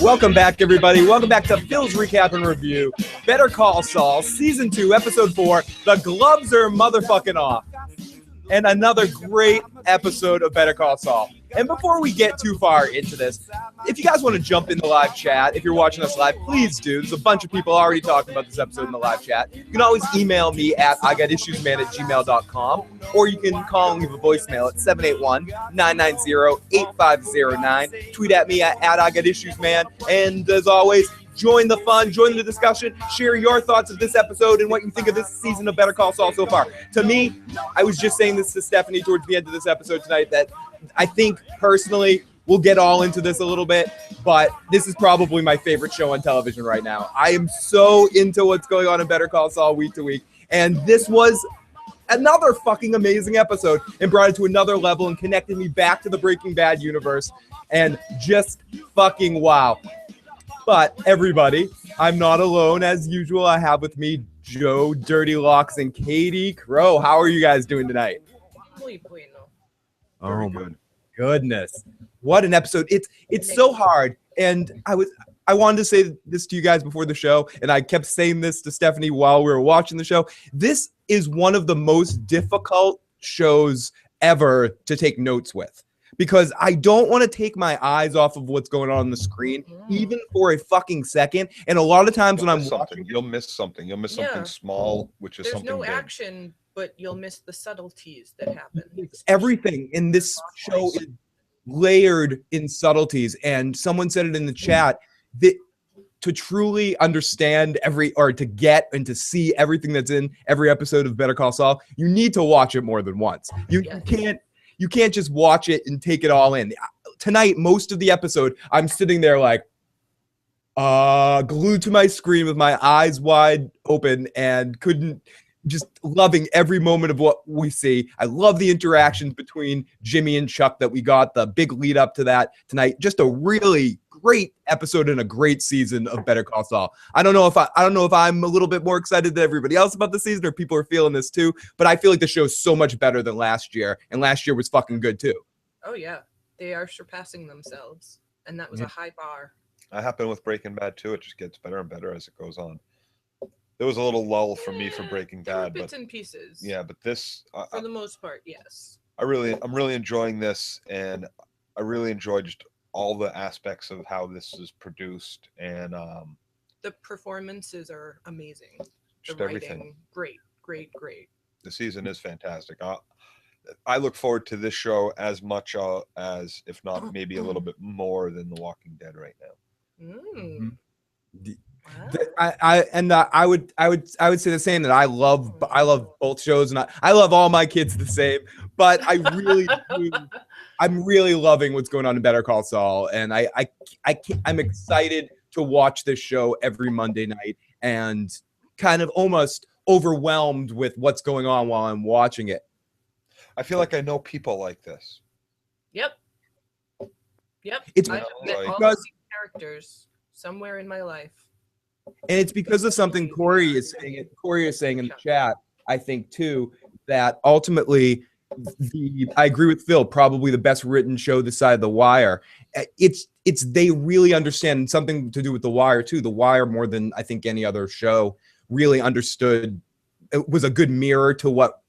Welcome back, everybody. Welcome back to Phil's Recap and Review. Better Call Saul, Season 2, Episode 4. The gloves are motherfucking off. And another great episode of Better Call Saul. And before we get too far into this, if you guys want to jump in the live chat, if you're watching us live, please do. There's a bunch of people already talking about this episode in the live chat. You can always email me at igotissuesman@gmail.com, or you can call and leave a voicemail at 781-990-8509. Tweet at me at igotissuesman. And as always, join the fun, join the discussion, share your thoughts of this episode and what you think of this season of Better Call Saul so far. To me, I was just saying this to Stephanie towards the end of this episode tonight, that I think personally, we'll get all into this a little bit, but this is probably my favorite show on television right now. I am so into what's going on in Better Call Saul week to week, and this was another fucking amazing episode and brought it to another level and connected me back to the Breaking Bad universe, and just fucking wow. But everybody, I'm not alone as usual. I have with me Joe Dirty Locks and Katie Crow. How are you guys doing tonight? Muy bueno. Oh my goodness. What an episode. It's so hard. And I wanted to say this to you guys before the show, and I kept saying this to Stephanie while we were watching the show. This is one of the most difficult shows ever to take notes with, because I don't want to take my eyes off of what's going on the screen, even for a fucking second. And a lot of times when I'm watching, you'll miss something. You'll miss something small, which is There's something no big. action, but you'll miss the subtleties that happen. Everything in this show is layered in subtleties. And someone said it in the chat that to truly understand to get and to see everything that's in every episode of Better Call Saul, you need to watch it more than once. You can't just watch it and take it all in. Tonight, most of the episode, I'm sitting there like glued to my screen with my eyes wide open and just loving every moment of what we see. I love the interactions between Jimmy and Chuck that we got, the big lead up to that tonight. Just a really great episode and a great season of Better Call Saul. I don't know if I'm a little bit more excited than everybody else about the season, or people are feeling this too, but I feel like the show's so much better than last year, and last year was fucking good too. Oh yeah, they are surpassing themselves, and that was a high bar. That happened with Breaking Bad too. It just gets better and better as it goes on. There was a little lull for me for Breaking Bad, bits and pieces. Yeah, but this, for the most part, yes. I'm really enjoying this, and I really enjoy just all the aspects of how this is produced, and the performances are amazing. Just the everything. Writing, great. The season is fantastic. I look forward to this show as much as, if not maybe a little bit more than The Walking Dead right now. Mm. I would say the same, that I love both shows, and I love all my kids the same, but I really do. I'm really loving what's going on in Better Call Saul, and I'm excited to watch this show every Monday night, and kind of almost overwhelmed with what's going on while I'm watching it. I feel like I know people like this. Yep. It's I've met all because these characters somewhere in my life. And it's because of something Corey is saying in the chat, I think too, that ultimately I agree with Phil, probably the best written show this side of the wire. It's they really understand something to do with The Wire too. The Wire, more than I think any other show, really understood. It was a good mirror to what,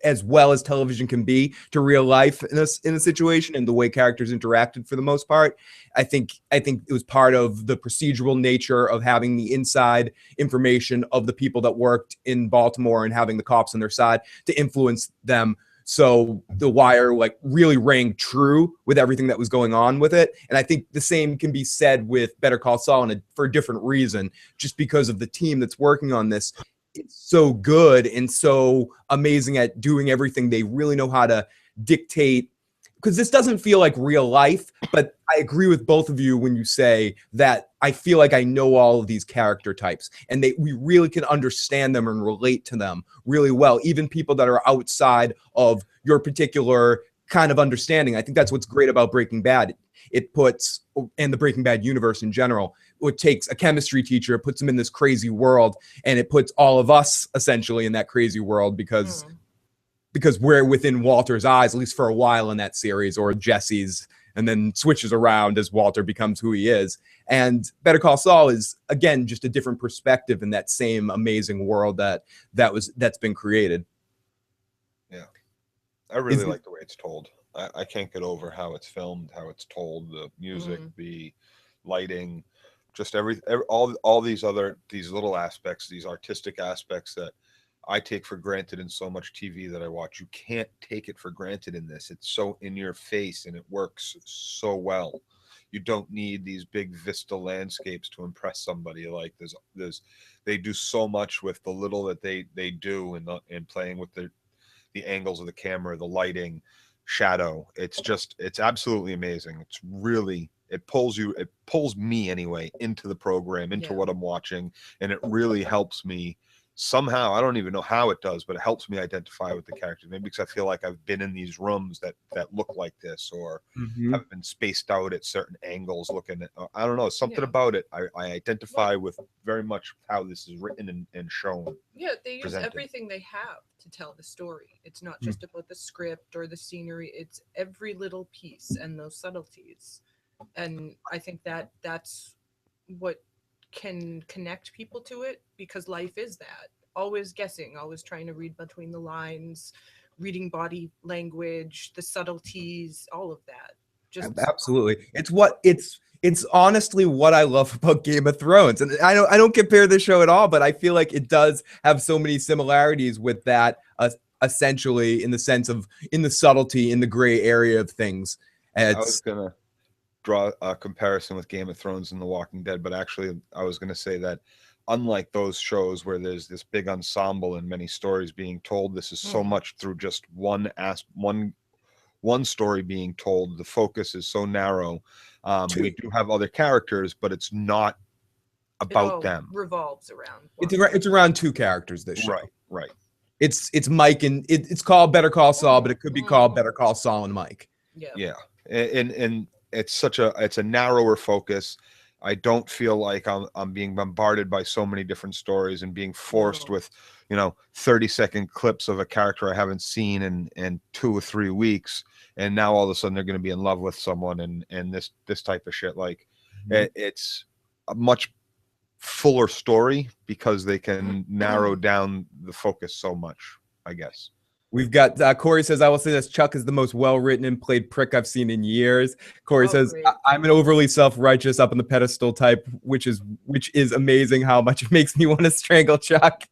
as well as television can be, to real life in a situation, and the way characters interacted for the most part. I think it was part of the procedural nature of having the inside information of the people that worked in Baltimore and having the cops on their side to influence them. So The Wire really rang true with everything that was going on with it. And I think the same can be said with Better Call Saul, for a different reason, just because of the team that's working on this. It's so good and so amazing at doing everything. They really know how to dictate, because this doesn't feel like real life, but I agree with both of you when you say that I feel like I know all of these character types, and we really can understand them and relate to them really well, even people that are outside of your particular kind of understanding. I think that's what's great about Breaking Bad. It puts, and the Breaking Bad universe in general, it takes a chemistry teacher, it puts them in this crazy world, and it puts all of us essentially in that crazy world because we're within Walter's eyes, at least for a while in that series, or Jesse's and then switches around as Walter becomes who he is. And Better Call Saul is, again, just a different perspective in that same amazing world that's been created. Yeah, I really like the way it's told. I can't get over how it's filmed, how it's told, the music, the lighting, just all these little aspects, these artistic aspects that I take for granted in so much TV that I watch. You can't take it for granted in this. It's so in your face and it works so well. You don't need these big vista landscapes to impress somebody. Like they do so much with the little that they do and playing with the angles of the camera, the lighting, shadow. It's absolutely amazing. It pulls me anyway into the program, into what I'm watching, and it really helps me somehow. I don't even know how it does, but it helps me identify with the characters. Maybe because I feel like I've been in these rooms that look like this, or have been spaced out at certain angles looking at, I don't know, something about it. I identify with very much how this is written and shown. Yeah, they use everything they have to tell the story. It's not just about the script or the scenery. It's every little piece and those subtleties. And I think that's what can connect people to it, because life is that. Always guessing, always trying to read between the lines, reading body language, the subtleties, all of that. Just absolutely. It's honestly what I love about Game of Thrones. And I don't compare this show at all, but I feel like it does have so many similarities with that, essentially, in the sense of in the subtlety, in the gray area of things. I was gonna draw a comparison with Game of Thrones and The Walking Dead, but actually I was going to say that unlike those shows where there's this big ensemble and many stories being told, this is so much through just one story being told. The focus is so narrow. We do have other characters, but it's not about them. Revolves around. It's around two characters this show. Right. It's Mike and it's called Better Call Saul, but it could be called Better Call Saul and Mike. Yeah. And it's a narrower focus. I don't feel like I'm being bombarded by so many different stories and being forced with, 30-second clips of a character I haven't seen in 2 or 3 weeks, and now all of a sudden they're going to be in love with someone and this type of shit. Like it's a much fuller story because they can narrow down the focus so much, I guess. We've got Corey says, I will say this, Chuck is the most well-written and played prick I've seen in years. Corey says, I'm an overly self-righteous up on the pedestal type, which is amazing how much it makes me want to strangle Chuck.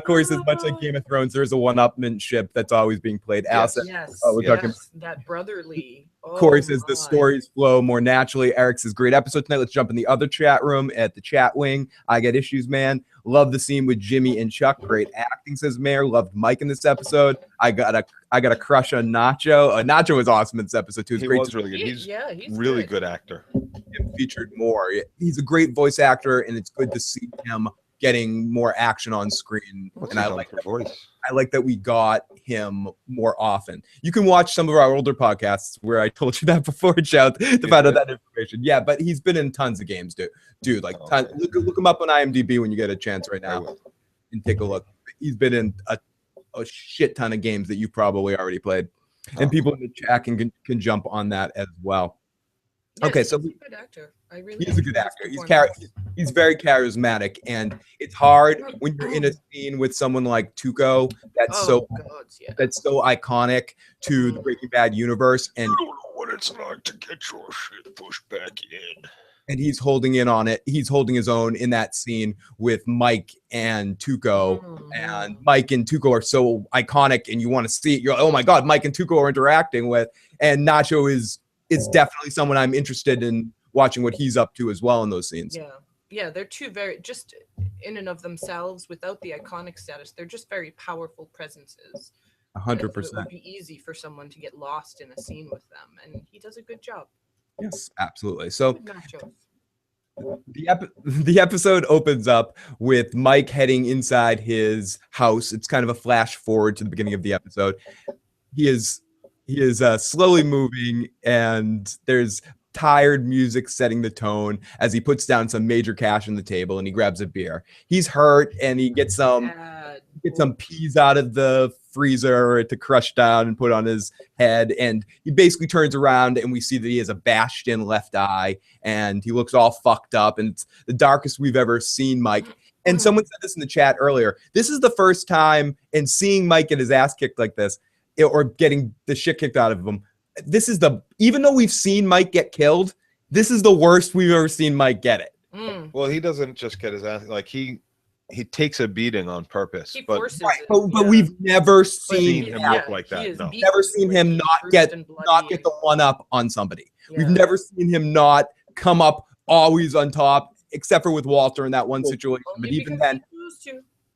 Corey says, much like Game of Thrones, there's a one-upmanship that's always being played. Yes, talking that brotherly. Corey says the stories flow more naturally. Eric says, great episode tonight. Let's jump in the other chat room at the chat wing. I got issues, man. Love the scene with Jimmy and Chuck. Great acting, says Mayor. Loved Mike in this episode. I got a crush on Nacho. Nacho was awesome in this episode too. He was really good. He's really good actor. Featured more. He's a great voice actor, and it's good to see him getting more action on screen. And I like that we got him more often. You can watch some of our older podcasts where I told you that before, Shout, to find out that information. Yeah, but he's been in tons of games, dude. Like, look him up on IMDb when you get a chance right now and take a look. He's been in a shit ton of games that you've probably already played. And people in the chat can jump on that as well. Yeah, okay, so he's a good actor. He's a good actor. He's very charismatic, and it's hard when you're in a scene with someone like Tuco that's so iconic to the Breaking Bad universe, and you don't know what it's like to get your shit pushed back in. And he's holding in on it. He's holding his own in that scene with Mike and Tuco, and Mike and Tuco are so iconic, and you want to see it. You're like, oh my god, Mike and Tuco are interacting with, and Nacho is definitely someone I'm interested in watching what he's up to as well in those scenes. Yeah, they're two very, just in and of themselves, without the iconic status, they're just very powerful presences. 100%. It would be easy for someone to get lost in a scene with them, and he does a good job. Yes, absolutely. So the episode opens up with Mike heading inside his house. It's kind of a flash forward to the beginning of the episode. He is slowly moving, and there's tired music setting the tone as he puts down some major cash on the table and he grabs a beer. He's hurt and he gets some peas out of the freezer to crush down and put on his head, and he basically turns around and we see that he has a bashed in left eye and he looks all fucked up, and it's the darkest we've ever seen Mike. And someone said this in the chat earlier, this is the first time in seeing Mike get his ass kicked like this, or getting the shit kicked out of him. This is even though we've seen Mike get killed, this is the worst we've ever seen Mike get it. Well, he doesn't just get his ass, like he takes a beating on purpose. He but forces Right, it, but we've never seen seen him that. look like that. No. Never seen him not get the one up on somebody. We've never seen him not come up always on top, except for with Walter in that one situation. But even then,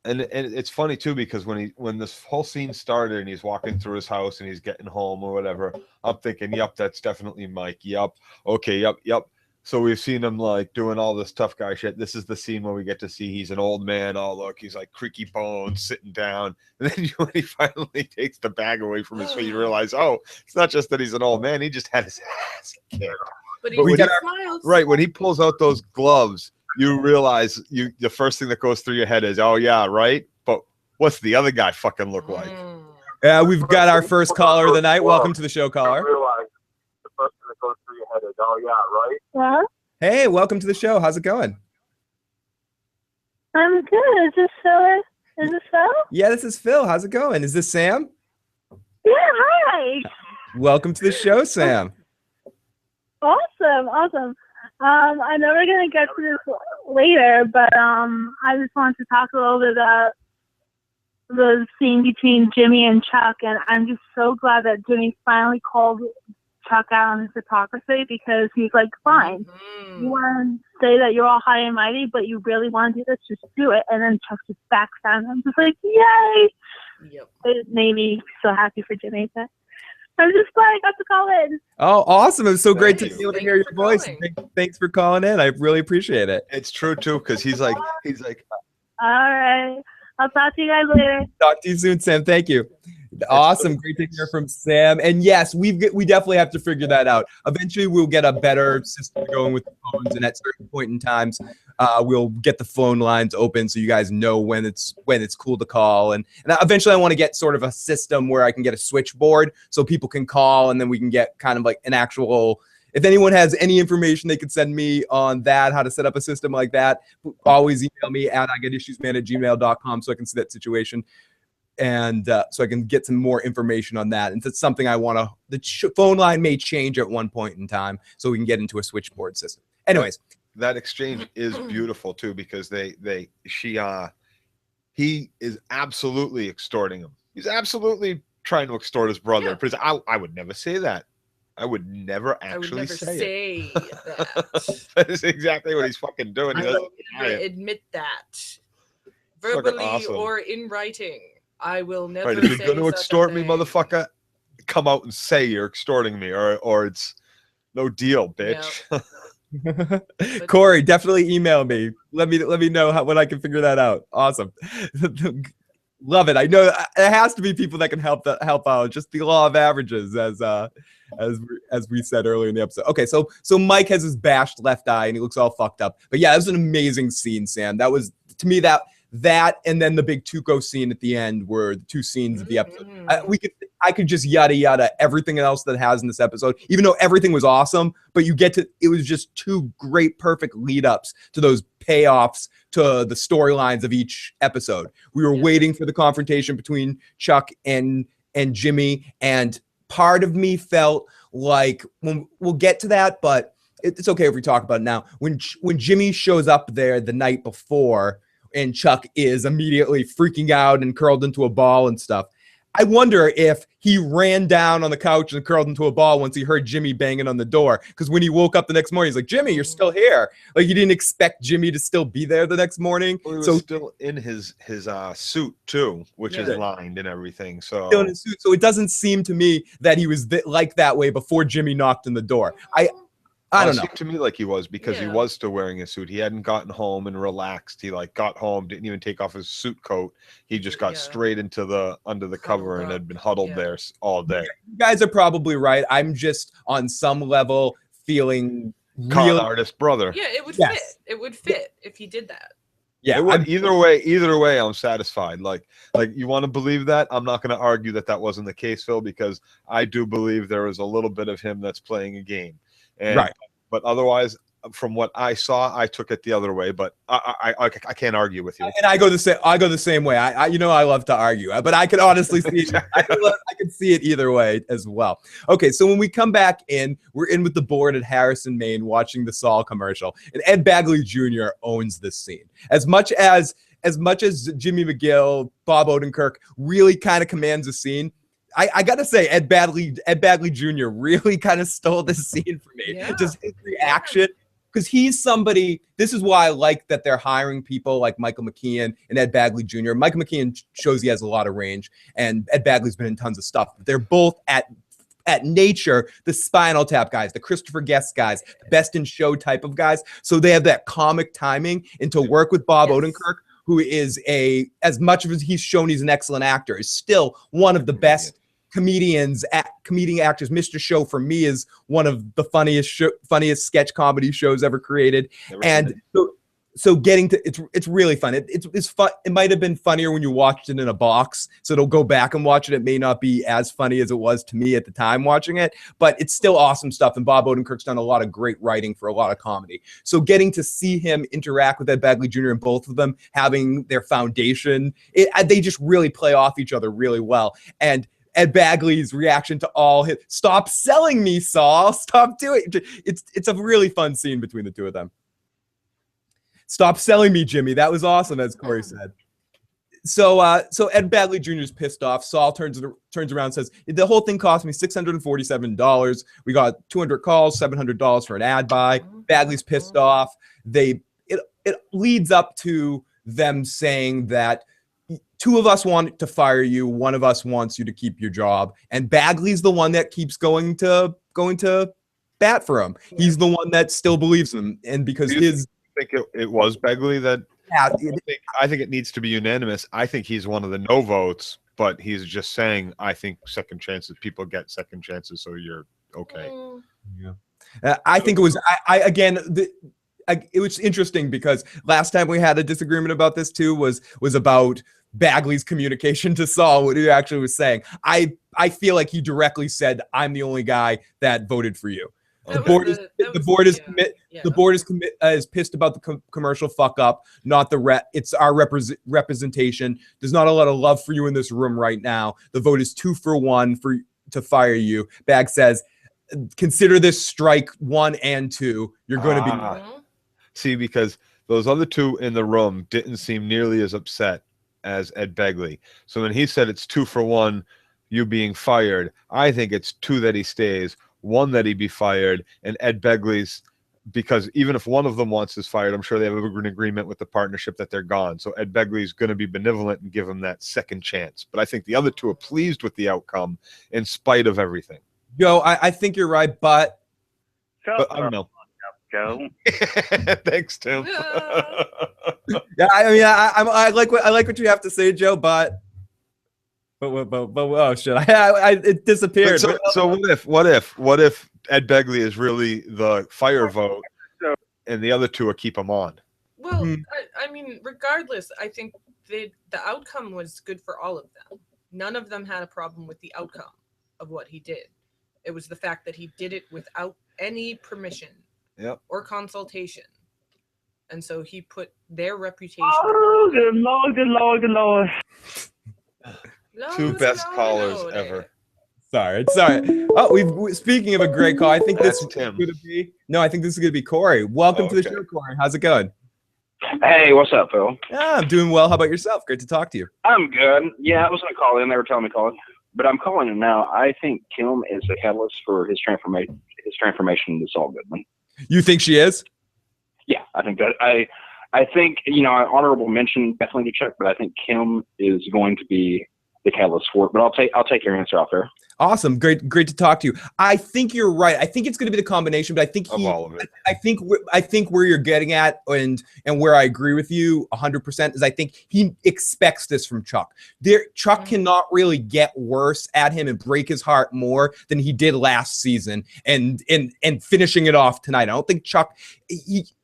and it's funny too, because when this whole scene started and he's walking through his house and he's getting home or whatever, I'm thinking, yep, that's definitely Mike. Yep, okay, yep. So we've seen him like doing all this tough guy shit. This is the scene where we get to see he's an old man. Oh, look, he's like creaky bones sitting down. And then when he finally takes the bag away from his face, you realize, oh, it's not just that he's an old man. He just had his ass kicked. But when he smiles. Right, when he pulls out those gloves, you realize the first thing that goes through your head is, oh, yeah, right? But what's the other guy fucking look like? Yeah, we've got our first caller of the night. Welcome to the show, caller. First thing that goes through your head is, oh yeah, right? Yeah. Hey, welcome to the show. How's it going? I'm good. Is this Phil? Yeah, this is Phil. How's it going? Is this Sam? Yeah, hi. Welcome to the show, Sam. Awesome. I know we're gonna get to this later, but I just wanted to talk a little bit about the scene between Jimmy and Chuck, and I'm just so glad that Jimmy finally called Chuck out on his hypocrisy, because he's like, fine, you want to say that you're all high and mighty, but you really want to do this, just do it. And then Chuck just backs down. I'm just like, yay! Yep. It made me so happy for Jimmy. But I'm just glad I got to call in. Oh, awesome. It was so great to Thank be able to Thanks hear your for voice. calling. Thanks for calling in. I really appreciate it. It's true, too, because he's like, All right. I'll talk to you guys later. Talk to you soon, Sam. Thank you. Awesome. Great to hear from Sam. And yes, we definitely have to figure that out. Eventually, we'll get a better system going with the phones, and at certain point in times, we'll get the phone lines open so you guys know when it's cool to call. And eventually, I want to get sort of a system where I can get a switchboard so people can call, and then we can get kind of like an actual. If anyone has any information they could send me on that, how to set up a system like that, always email me at igetissuesman@gmail.com so I can see that situation. And so I can get some more information on that. And it's something I want to, the phone line may change at one point in time so we can get into a switchboard system. Anyways. that exchange is beautiful too, because he is absolutely extorting him. He's absolutely trying to extort his brother. Because I would never say that. I would never actually say that. That is exactly what he's fucking doing. I admit that. Verbally awesome. or in writing. I will never Right, if you're say going to such a extort me, thing. motherfucker, come out and say you're extorting me, or it's no deal, bitch. Corey, definitely email me. Let me know when I can figure that out. Awesome. Love it. I know it has to be people that can help out. Just the law of averages, as we said earlier in the episode. Okay, so Mike has his bashed left eye and he looks all fucked up. But yeah, it was an amazing scene, Sam. That was, to me, that and then the big Tuco scene at the end were the two scenes of the episode. I could just yada everything else that has in this episode, even though everything was awesome, but it was just two great, perfect lead ups to those payoffs to the storylines of each episode. We were waiting for the confrontation between Chuck and Jimmy, and part of me felt like we'll get to that, but it's okay if we talk about it now. When Jimmy shows up there the night before, and Chuck is immediately freaking out and curled into a ball and stuff, I wonder if he ran down on the couch and curled into a ball once he heard Jimmy banging on the door. Because when he woke up the next morning, he's like, Jimmy, you're still here. Like, he didn't expect Jimmy to still be there the next morning. Well, he was still in his suit too, which is lined and everything. So still in his suit. So it doesn't seem to me that he was like that way before Jimmy knocked on the door. I don't know. It seemed to me like he was, because he was still wearing a suit. He hadn't gotten home and relaxed. He got home, didn't even take off his suit coat. He just got straight into under the cover and had been huddled there all day. You guys are probably right. I'm just on some level feeling Con real. artist brother. Yeah, it would Yes. fit. It would fit if he did that. Yeah, It would, either way, I'm satisfied. Like you want to believe that? I'm not going to argue that wasn't the case, Phil, because I do believe there is a little bit of him that's playing a game. And, right. But otherwise, from what I saw, I took it the other way. But I can't argue with you. And I go the same way. I I love to argue, but I can honestly see it. I can see it either way as well. Okay, so when we come back in, we're in with the board at Harrison, Maine, watching the Saul commercial, and Ed Bagley Jr. owns this scene as much as Jimmy McGill, Bob Odenkirk really kind of commands the scene. I gotta say, Ed Bagley Jr. really kind of stole this scene for me. Yeah. Just his reaction. Because he's somebody, this is why I like that they're hiring people like Michael McKean and Ed Bagley Jr. Michael McKean shows he has a lot of range, and Ed Bagley's been in tons of stuff. But they're both at nature the Spinal Tap guys, the Christopher Guest guys, the Best in Show type of guys. So they have that comic timing, and to work with Bob Odenkirk, who is as much of as he's shown he's an excellent actor, is still one of the best comedian actors. Mr. Show for me is one of the funniest sketch comedy shows ever created. And so getting to it's really fun. It's fun. It might have been funnier when you watched it in a box. So to go back and watch it, it may not be as funny as it was to me at the time watching it, but it's still awesome stuff. And Bob Odenkirk's done a lot of great writing for a lot of comedy. So getting to see him interact with Ed Bagley Jr. and both of them having their foundation, they just really play off each other really well. And Ed Bagley's reaction to all his "Stop selling me, Saul! Stop doing it!" It's a really fun scene between the two of them. Stop selling me, Jimmy. That was awesome, as Corey said. So Ed Bagley Jr. is pissed off. Saul turns around and says, the whole thing cost me $647. We got 200 calls, $700 for an ad buy. Bagley's pissed off. It leads up to them saying that two of us want to fire you, one of us wants you to keep your job, and Bagley's the one that keeps going to bat for him. He's the one that still believes him, and because I think it was Bagley that. Yeah, I think it needs to be unanimous. I think he's one of the no votes, but he's just saying, I think second chances, people get second chances, so you're okay. Yeah, I think it was. It was interesting because last time we had a disagreement about this too was about Bagley's communication to Saul, what he actually was saying. I feel like he directly said, "I'm the only guy that voted for you." The board is pissed about the commercial fuck up, not the it's our representation. There's not a lot of love for you in this room right now. The vote is 2-for-1 to fire you. Bag says, consider this strike 1 and 2. You're going to be. See, because those other two in the room didn't seem nearly as upset as Ed Bagley. So when he said it's 2-for-1, you being fired, I think it's 2 that he stays, 1 that he be fired, and Ed Bagley's, because even if one of them wants is fired, I'm sure they have an agreement with the partnership that they're gone. So Ed Bagley's going to be benevolent and give him that second chance. But I think the other two are pleased with the outcome in spite of everything. Joe, I think you're right, but I don't know. Joe. Thanks, Tim. Yeah, I like what you have to say, Joe, but oh shit, it disappeared. So what if Ed Bagley is really the fire vote, and the other two are keep him on? Well, I mean, regardless, I think the outcome was good for all of them. None of them had a problem with the outcome of what he did. It was the fact that he did it without any permission or consultation. And so he put their reputation. Oh, good Lord, good Lord, good Lord. Two best callers ever. Sorry. Oh, speaking of a great call, I think That's this is Tim. going to be. No, I think this is going to be Corey. Welcome to the show, Corey. How's it going? Hey, what's up, Phil? Yeah, I'm doing well. How about yourself? Great to talk to you. I'm good. Yeah, I was going to call in. They were telling me to call, but I'm calling him now. I think Kim is the catalyst for his transformation to Saul Goodman. You think she is? Yeah, I think that. I think, honorable mention definitely to Chuck, but I think Kim is going to be the catalyst for it. But I'll take your answer out there. Awesome. Great to talk to you. I think you're right. I think it's going to be the combination, but I think Of all of it. I think where you're getting at and where I agree with you 100% is I think he expects this from Chuck. Chuck cannot really get worse at him and break his heart more than he did last season and finishing it off tonight. I don't think Chuck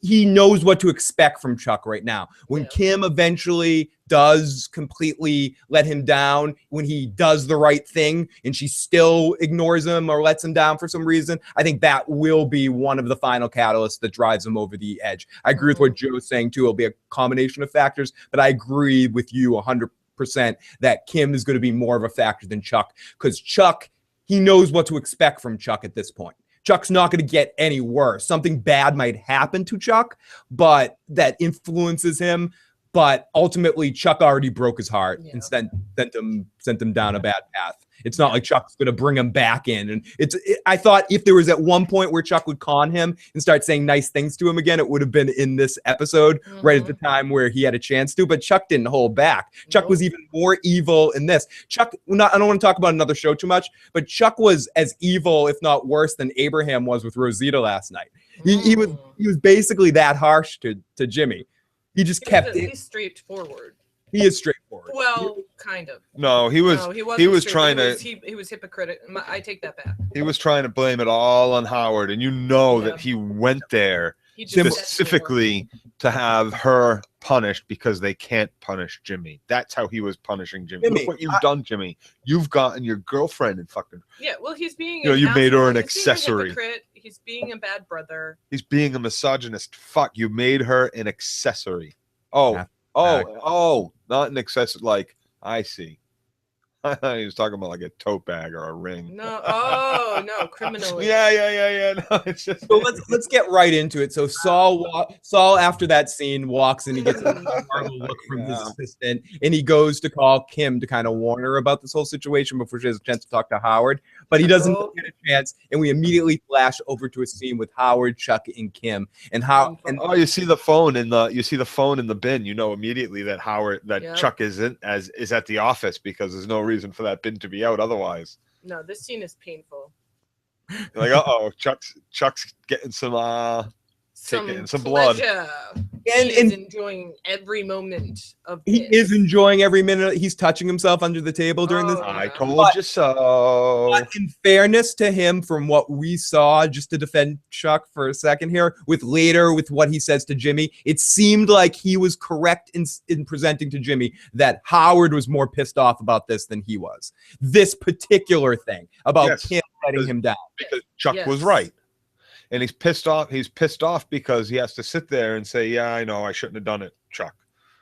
he knows what to expect from Chuck right now. When Kim eventually does completely let him down, when he does the right thing and she still ignores him or lets him down for some reason, I think that will be one of the final catalysts that drives him over the edge. I agree with what Joe's saying too. It'll be a combination of factors, but I agree with you 100% that Kim is going to be more of a factor than Chuck, because Chuck, he knows what to expect from Chuck at this point. Chuck's not going to get any worse. Something bad might happen to Chuck, but that influences him. But ultimately, Chuck already broke his heart and sent him down a bad path. It's not like Chuck's going to bring him back in. And I thought if there was at one point where Chuck would con him and start saying nice things to him again, it would have been in this episode, right at the time where he had a chance to. But Chuck didn't hold back. Chuck was even more evil in this. Chuck, I don't want to talk about another show too much, but Chuck was as evil, if not worse, than Abraham was with Rosita last night. He was basically that harsh to Jimmy. He just kept it. He's straightforward. He is straightforward. Well, kind of. No, he was trying to. He was hypocritical. I take that back. He was trying to blame it all on Howard, and that he went there specifically to have her punished because they can't punish Jimmy. That's how he was punishing Jimmy. Look what you've done, Jimmy. You've gotten your girlfriend and fucking. Yeah, well, he's being. You made her an accessory. He's being a bad brother. He's being a misogynist. Fuck, you made her an accessory. Not an accessory. Like, I see. He was talking about like a tote bag or a ring. No, criminal. Yeah. No, it's just. So let's get right into it. So Saul after that scene walks and he gets a horrible look from his assistant, and he goes to call Kim to kind of warn her about this whole situation before she has a chance to talk to Howard. But he doesn't get a chance, and we immediately flash over to a scene with Howard, Chuck, and Kim. You see the phone in the bin. You know immediately that Chuck is at the office because there's no reason for that bin to be out otherwise. No, this scene is painful. Like, Chuck's getting some blood. And he's enjoying every moment of this. He is enjoying every minute. He's touching himself under the table during this. I told you so. But in fairness to him, from what we saw, just to defend Chuck for a second here, with what he says to Jimmy, it seemed like he was correct in presenting to Jimmy that Howard was more pissed off about this than he was. This particular thing about Kim letting him down. Because Chuck was right. And he's pissed off. He's pissed off because he has to sit there and say, "Yeah, I know, I shouldn't have done it, Chuck."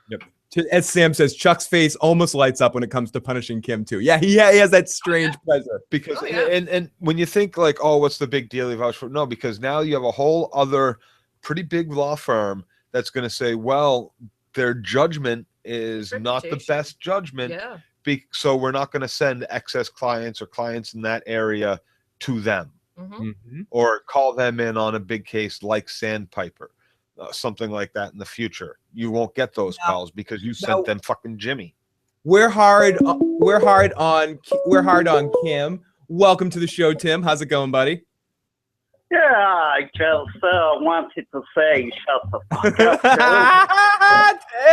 Yep. As Sam says, Chuck's face almost lights up when it comes to punishing Kim too. Yeah, he has that strange pleasure. Because and when you think like, "Oh, what's the big deal?" No, because now you have a whole other pretty big law firm that's going to say, "Well, their judgment is not the best judgment, so we're not going to send excess clients or clients in that area to them." Or call them in on a big case like Sandpiper, something like that in the future. You won't get those calls because you sent them fucking Jimmy. We're hard on Kim. Welcome to the show, Tim. How's it going, buddy? Yeah, I just wanted to say shut the fuck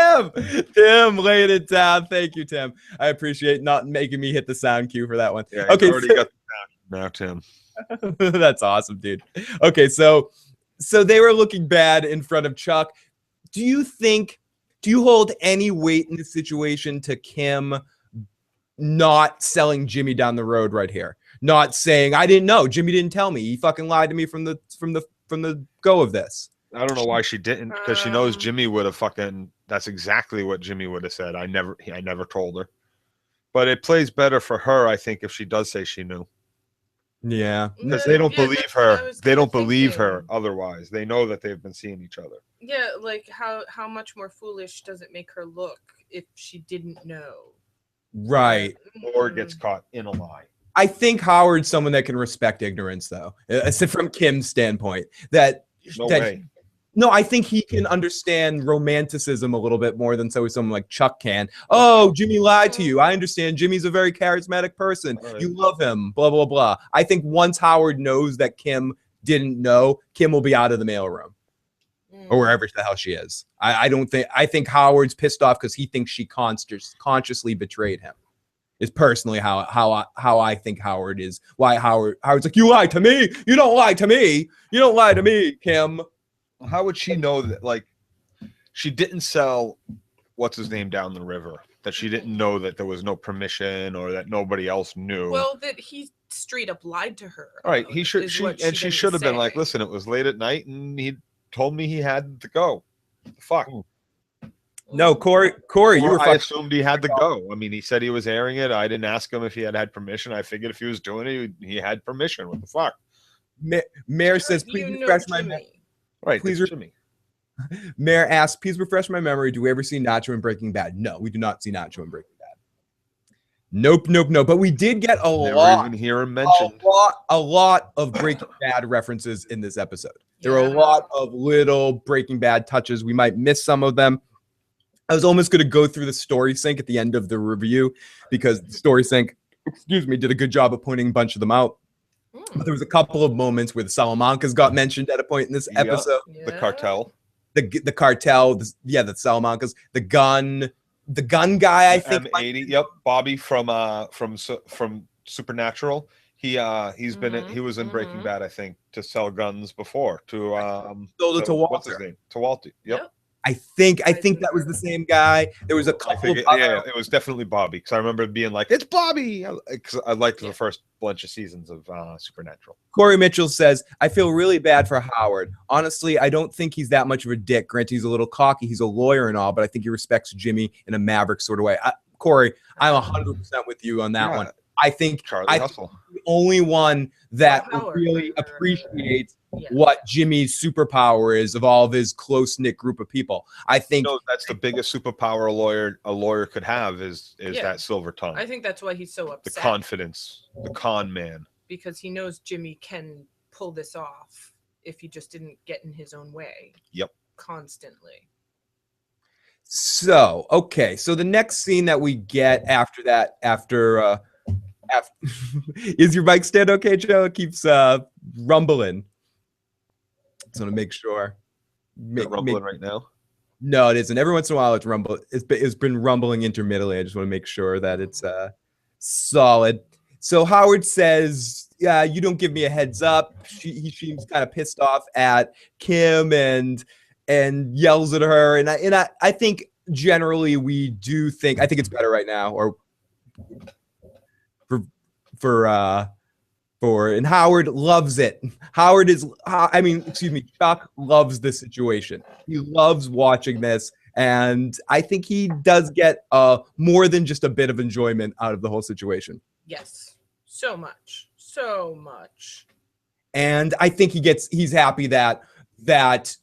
up. Tim, laying it down. Thank you, Tim. I appreciate not making me hit the sound cue for that one. Yeah, okay, already got the sound now, Tim. That's awesome, dude. Okay, so they were looking bad in front of Chuck. Do you hold any weight in this situation to Kim not selling Jimmy down the road right here? Not saying, "I didn't know. Jimmy didn't tell me. He fucking lied to me from the go of this." I don't know why she didn't, because she knows Jimmy would have that's exactly what Jimmy would have said. I never told her. But it plays better for her, I think, if she does say she knew. Yeah, because they don't believe her. They don't believe her otherwise. They know that they've been seeing each other. Yeah, like how much more foolish does it make her look if she didn't know? Right. Or gets caught in a lie. I think Howard's someone that can respect ignorance, though. From Kim's standpoint, no way. No, I think he can understand romanticism a little bit more than someone like Chuck can. Oh, Jimmy lied to you. I understand. Jimmy's a very charismatic person. Right. You love him, blah, blah, blah. I think once Howard knows that Kim didn't know, Kim will be out of the mailroom or wherever the hell she is. I think Howard's pissed off because he thinks she consciously betrayed him. Is personally how I think Howard is. Why Howard's like, you lied to me. You don't lie to me. You don't lie to me, Kim. How would she know that, like, she didn't sell what's his name down the river, that she didn't know that there was no permission or that nobody else knew? Well, that he straight up lied to her. All right, she should have been like, listen, it was late at night and he told me he had to go. What the fuck? No, Corey, you were. I assumed he had to go. I mean, he said he was airing it. I didn't ask him if he had permission. I figured if he was doing it, he had permission. What the fuck? Mayor says, please refresh my memory. Right, please, Jimmy. Mayor asks, please refresh my memory. Do we ever see Nacho in Breaking Bad? No, we do not see Nacho in Breaking Bad. Nope. But we did get a lot of Breaking Bad references in this episode. There are a lot of little Breaking Bad touches. We might miss some of them. I was almost going to go through the story sync at the end of the review because the story sync, did a good job of pointing a bunch of them out. But there was a couple of moments where the Salamancas got mentioned at a point in this episode. Yeah. The cartel. The cartel, the Salamancas, the gun guy, I think. M80, yep, Bobby from Supernatural. He was in Breaking Bad, I think, to sell guns before to sold it to Walter. What's his name? To Walter. Yep. I think that was the same guy. There was a couple of it was definitely Bobby because I remember being like, it's Bobby, because I liked the first bunch of seasons of Supernatural. Corey Mitchell says, I feel really bad for Howard. Honestly, I don't think he's that much of a dick. Granted, he's a little cocky. He's a lawyer and all, but I think he respects Jimmy in a maverick sort of way. Corey, I'm 100% with you on that one. I think the only one that really appreciates what Jimmy's superpower is of all of his close-knit group of people. I think that's the biggest superpower a lawyer could have is that silver tongue. I think that's why he's so upset. The confidence, the con man. Because he knows Jimmy can pull this off if he just didn't get in his own way. Yep. Constantly. So, okay. So the next scene that we get after that, is your mic stand okay, Joe? It keeps rumbling. Just want to make sure. Rumbling right now? No, it isn't. Every once in a while, it's rumble. It's been rumbling intermittently. I just want to make sure that it's solid. So Howard says, "Yeah, you don't give me a heads up." He seems kind of pissed off at Kim and yells at her. And I think generally we do think I think it's better right now, or and Howard loves it. Chuck loves the situation. He loves watching this, and I think he does get more than just a bit of enjoyment out of the whole situation. Yes, so much. And I think he's happy that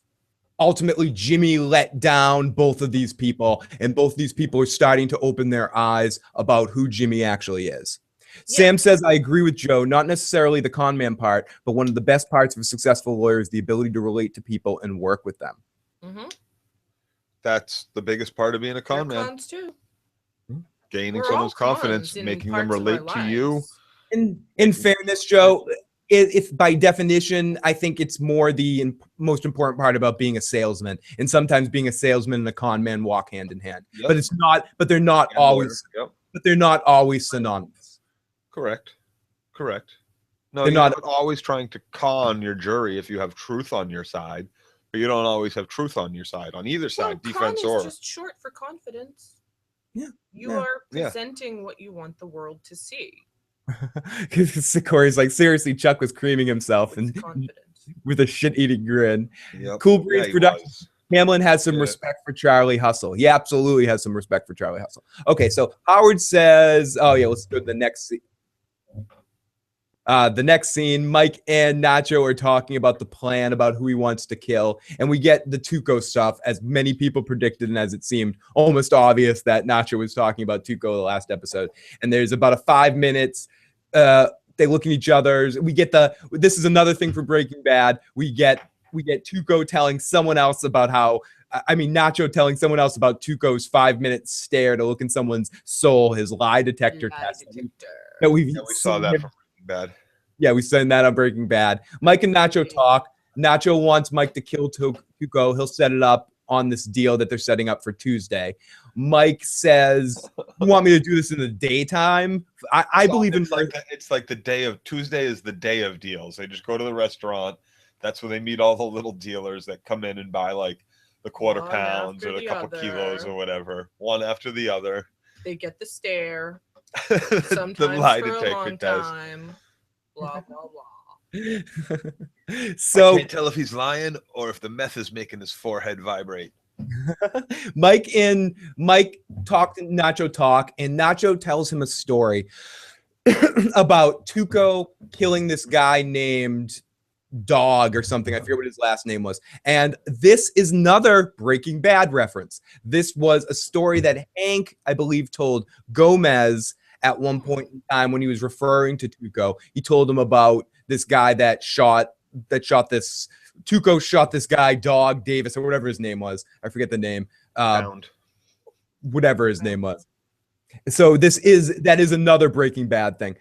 ultimately Jimmy let down both of these people, and both these people are starting to open their eyes about who Jimmy actually is. Yeah. Sam says, I agree with Joe, not necessarily the con man part, but one of the best parts of a successful lawyer is the ability to relate to people and work with them. Mm-hmm. That's the biggest part of being a con man. Cons too. Gaining someone's confidence, making them relate to you. In fairness, Joe, if by definition, I think it's more the most important part about being a salesman. And sometimes being a salesman and a con man walk hand in hand. Yep. But it's not. But they're not always. Yep. But they're not always synonymous. Correct. No, you're not always trying to con your jury if you have truth on your side, but you don't always have truth on your side on either side, defense or. Con is just short for confidence. Yeah. You are presenting what you want the world to see. Corey's like, seriously, Chuck was creaming himself and with a shit-eating grin. Yep. Cool Breeze Productions. Hamlin has some respect for Charlie Hustle. He absolutely has some respect for Charlie Hustle. Okay, so Howard says, let's go to the next scene. The next scene, Mike and Nacho are talking about the plan, about who he wants to kill. And we get the Tuco stuff, as many people predicted and as it seemed almost obvious that Nacho was talking about Tuco the last episode. And there's about a 5 minutes. They look at each other. We get this is another thing for Breaking Bad. We get Tuco telling someone else about how. I mean, Nacho telling someone else about Tuco's 5-minute stare to look in someone's soul, his lie detector test. That we saw that from Breaking Bad. Yeah, we seen that on Breaking Bad. Mike and Nacho talk. Nacho wants Mike to kill Tuco. He'll set it up on this deal that they're setting up for Tuesday. Mike says, "You want me to do this in the daytime?" I believe in it's like the day of Tuesday is the day of deals. They just go to the restaurant. That's where they meet all the little dealers that come in and buy like the quarter pounds or the couple kilos or whatever, one after the other. They get the stare. The lie detector test. Blah blah blah. So I can't tell if he's lying or if the meth is making his forehead vibrate. Mike talk to Nacho and Nacho tells him a story about Tuco killing this guy named Dog or something. I forget what his last name was. And this is another Breaking Bad reference. This was a story that Hank, I believe, told Gomez at one point in time when he was referring to Tuco. He told him about this guy that shot this. Tuco shot this guy, Dog Davis, or whatever his name was. I forget the name. Whatever his name was. So that is another Breaking Bad thing.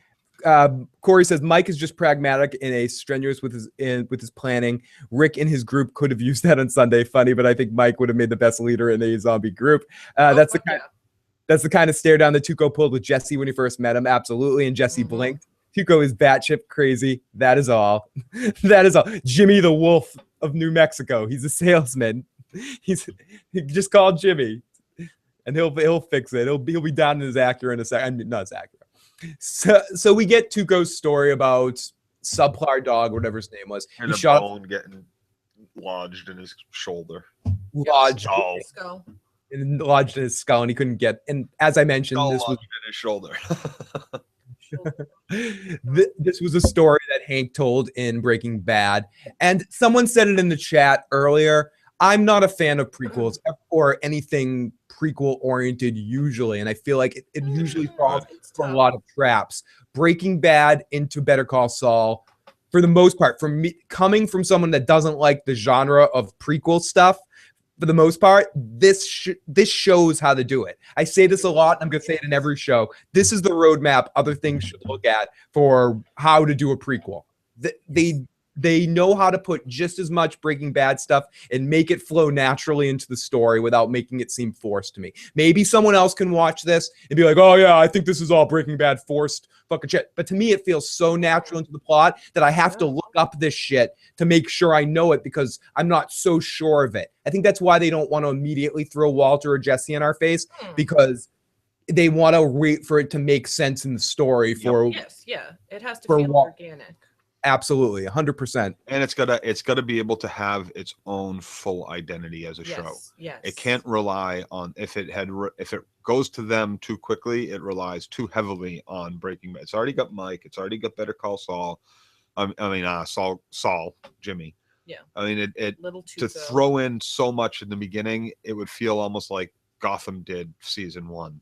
Corey says Mike is just pragmatic and a strenuous with his planning. Rick and his group could have used that on Sunday. Funny, but I think Mike would have made the best leader in a zombie group. That's the kind of stare down that Tuco pulled with Jesse when he first met him. Absolutely, and Jesse blinked. Tuco is batshit crazy. That is all. That is all. Jimmy the Wolf of New Mexico. He's a salesman. He just called Jimmy, and he'll fix it. He'll be down in his Acura in a second. I mean, not his Acura. So we get Tuco's story about Subpar Dog, whatever his name was. And he shot bone getting lodged in his shoulder. Lodged in his skull, and he couldn't get. And as I mentioned, this was in his shoulder. This was a story that Hank told in Breaking Bad, and someone said it in the chat earlier. I'm not a fan of prequels or anything prequel oriented usually, and I feel like it usually falls for a lot of traps. Breaking Bad into Better Call Saul, for the most part, from me coming from someone that doesn't like the genre of prequel stuff, for the most part, this shows how to do it. I say this a lot, and I'm going to say it in every show. This is the roadmap other things should look at for how to do a prequel. They know how to put just as much Breaking Bad stuff and make it flow naturally into the story without making it seem forced to me. Maybe someone else can watch this and be like, oh, yeah, I think this is all Breaking Bad forced fucking shit. But to me, it feels so natural into the plot that I have to look up this shit to make sure I know it because I'm not so sure of it. I think that's why they don't want to immediately throw Walter or Jesse in our face because they want to wait for it to make sense in the story. It has to feel organic. Absolutely, 100%. And it's gotta be able to have its own full identity as a show. Yes. It can't rely on if it goes to them too quickly, it relies too heavily on Breaking Bad. It's already got Mike. It's already got Better Call Saul. Saul Jimmy. Yeah. I mean, to throw in so much in the beginning, it would feel almost like Gotham did season 1.